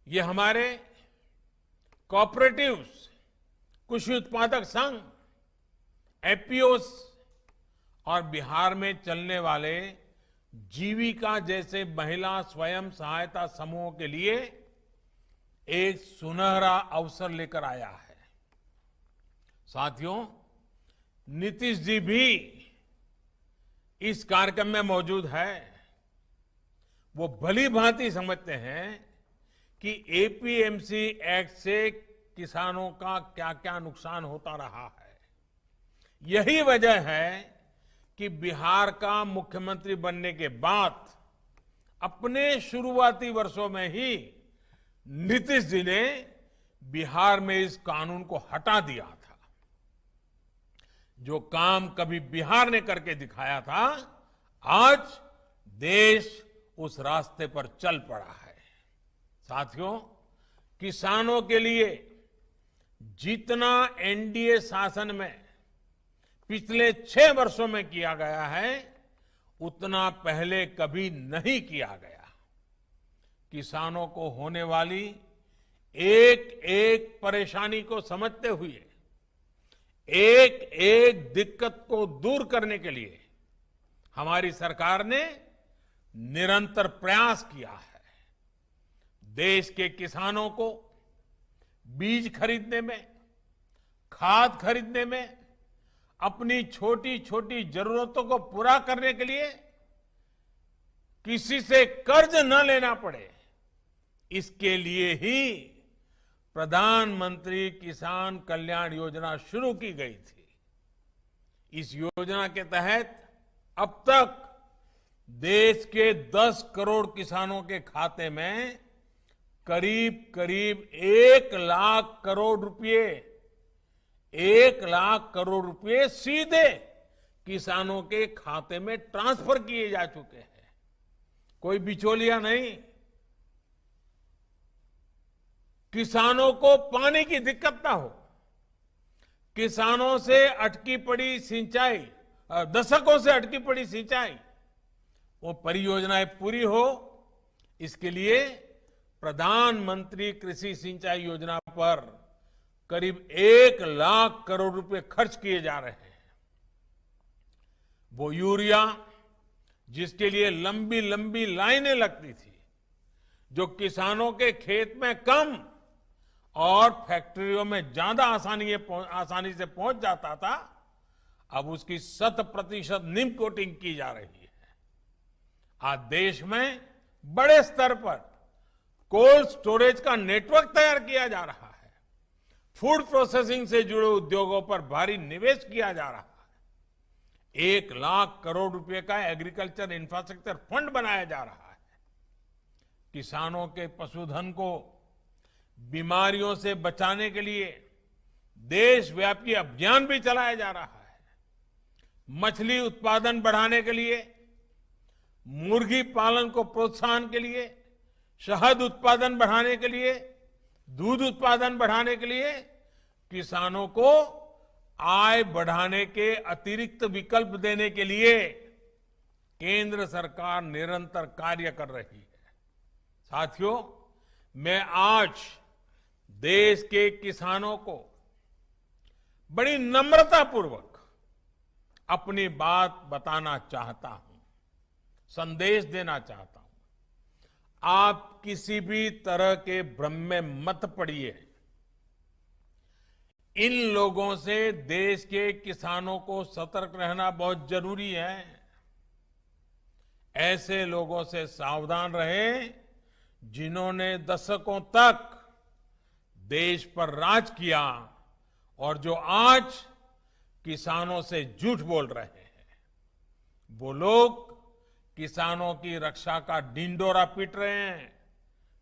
ये हमारे कोऑपरेटिव्स, कृषि उत्पादक संघ, एपीओस और बिहार में चलने वाले जीविका जैसे महिला स्वयं सहायता समूहों के लिए एक सुनहरा अवसर लेकर आया है। साथियों, नीतीश जी भी इस कार्यक्रम में मौजूद है। वो भली भांति समझते हैं कि एपीएमसी एक्ट से किसानों का क्या क्या नुकसान होता रहा है। यही वजह है कि बिहार का मुख्यमंत्री बनने के बाद अपने शुरुआती वर्षों में ही नीतीश जी ने बिहार में इस कानून को हटा दिया था। जो काम कभी बिहार ने करके दिखाया था, आज देश उस रास्ते पर चल पड़ा है। साथियों, किसानों के लिए जितना एनडीए शासन में पिछले 6 वर्षों में किया गया है, उतना पहले कभी नहीं किया गया। किसानों को होने वाली एक एक परेशानी को समझते हुए एक एक दिक्कत को दूर करने के लिए हमारी सरकार ने निरंतर प्रयास किया है। देश के किसानों को बीज खरीदने में, खाद खरीदने में, अपनी छोटी छोटी जरूरतों को पूरा करने के लिए किसी से कर्ज न लेना पड़े, इसके लिए ही प्रधानमंत्री किसान कल्याण योजना शुरू की गई थी। इस योजना के तहत अब तक देश के 10 करोड़ किसानों के खाते में करीब करीब 1 लाख करोड़ रुपए सीधे किसानों के खाते में ट्रांसफर किए जा चुके हैं। कोई बिचौलिया नहीं। किसानों को पानी की दिक्कत ना हो, किसानों से अटकी पड़ी सिंचाई, दशकों से अटकी पड़ी सिंचाई, वो परियोजनाएं पूरी हो, इसके लिए प्रधानमंत्री कृषि सिंचाई योजना पर करीब 1 लाख करोड़ रुपए खर्च किए जा रहे हैं। वो यूरिया जिसके लिए लंबी लंबी लाइनें लगती थी, जो किसानों के खेत में कम और फैक्ट्रियों में ज्यादा आसानी से पहुंच जाता था, अब उसकी 100% निम कोटिंग की जा रही है। आज देश में बड़े स्तर पर कोल्ड स्टोरेज का नेटवर्क तैयार किया जा रहा है। फूड प्रोसेसिंग से जुड़े उद्योगों पर भारी निवेश किया जा रहा है। 1 लाख करोड़ रुपए का एग्रीकल्चर इंफ्रास्ट्रक्चर फंड बनाया जा रहा है। किसानों के पशुधन को बीमारियों से बचाने के लिए देशव्यापी अभियान भी चलाया जा रहा है। मछली उत्पादन बढ़ाने के लिए, मुर्गी पालन को प्रोत्साहन के लिए, शहद उत्पादन बढ़ाने के लिए, दूध उत्पादन बढ़ाने के लिए किसानों को आय बढ़ाने के अतिरिक्त विकल्प देने के लिए केंद्र सरकार निरंतर कार्य कर रही है। साथियों, मैं आज देश के किसानों को बड़ी नम्रतापूर्वक अपनी बात बताना चाहता हूं, संदेश देना चाहता हूं। आप किसी भी तरह के भ्रम में मत पड़िए। इन लोगों से देश के किसानों को सतर्क रहना बहुत जरूरी है। ऐसे लोगों से सावधान रहें जिन्होंने दशकों तक देश पर राज किया और जो आज किसानों से झूठ बोल रहे हैं। वो लोग किसानों की रक्षा का ढिंढोरा पीट रहे हैं,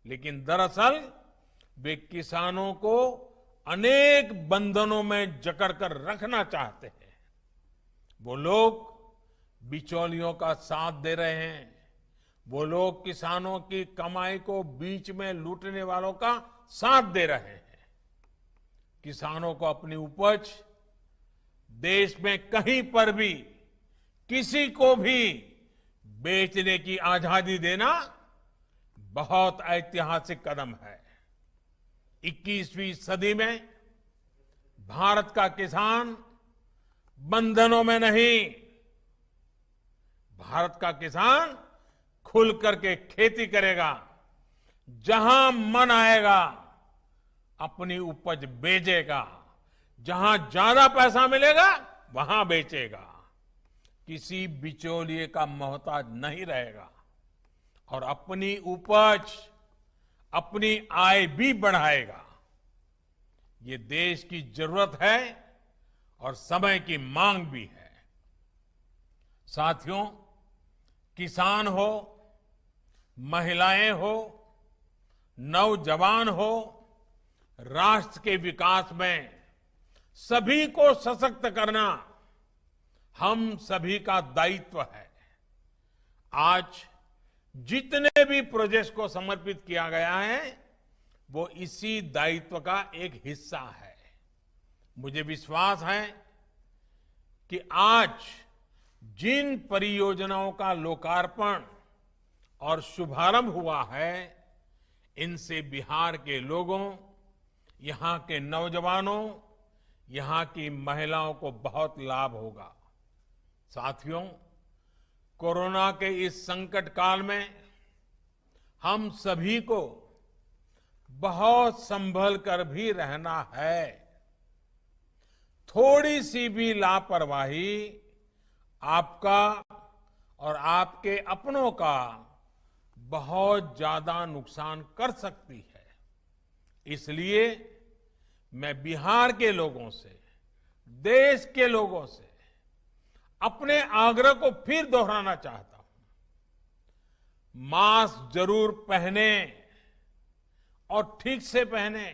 लेकिन दरअसल वे किसानों को अनेक बंधनों में जकड़कर रखना चाहते हैं। वो लोग बिचौलियों का साथ दे रहे हैं, वो लोग किसानों की कमाई को बीच में लूटने वालों का साथ दे रहे हैं। किसानों को अपनी उपज देश में कहीं पर भी किसी को भी बेचने की आजादी देना बहुत ऐतिहासिक कदम है। 21वीं सदी में भारत का किसान बंधनों में नहीं, भारत का किसान खुल करके खेती करेगा, जहां मन आएगा अपनी उपज बेचेगा, जहां ज्यादा पैसा मिलेगा वहां बेचेगा, किसी बिचौलिए का मोहताज नहीं रहेगा और अपनी उपज, अपनी आय भी बढ़ाएगा। ये देश की जरूरत है और समय की मांग भी है। साथियों, किसान हो, महिलाएं हो, नौजवान हो, राष्ट्र के विकास में सभी को सशक्त करना हम सभी का दायित्व है। आज जितने भी प्रोजेक्ट को समर्पित किया गया है वो इसी दायित्व का एक हिस्सा है। मुझे विश्वास है कि आज जिन परियोजनाओं का लोकार्पण और शुभारंभ हुआ है, इनसे बिहार के लोगों, यहां के नौजवानों, यहां की महिलाओं को बहुत लाभ होगा। साथियों, कोरोना के इस संकट काल में हम सभी को बहुत संभल कर भी रहना है। थोड़ी सी भी लापरवाही आपका और आपके अपनों का बहुत ज्यादा नुकसान कर सकती है। इसलिए मैं बिहार के लोगों से, देश के लोगों से अपने आग्रह को फिर दोहराना चाहता हूं। मास्क जरूर पहने और ठीक से पहने,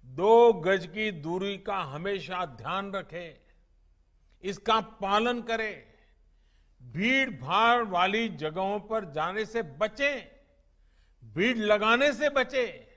2 गज की दूरी का हमेशा ध्यान रखें, इसका पालन करें, भीड़ भाड़ वाली जगहों पर जाने से बचें, भीड़ लगाने से बचें।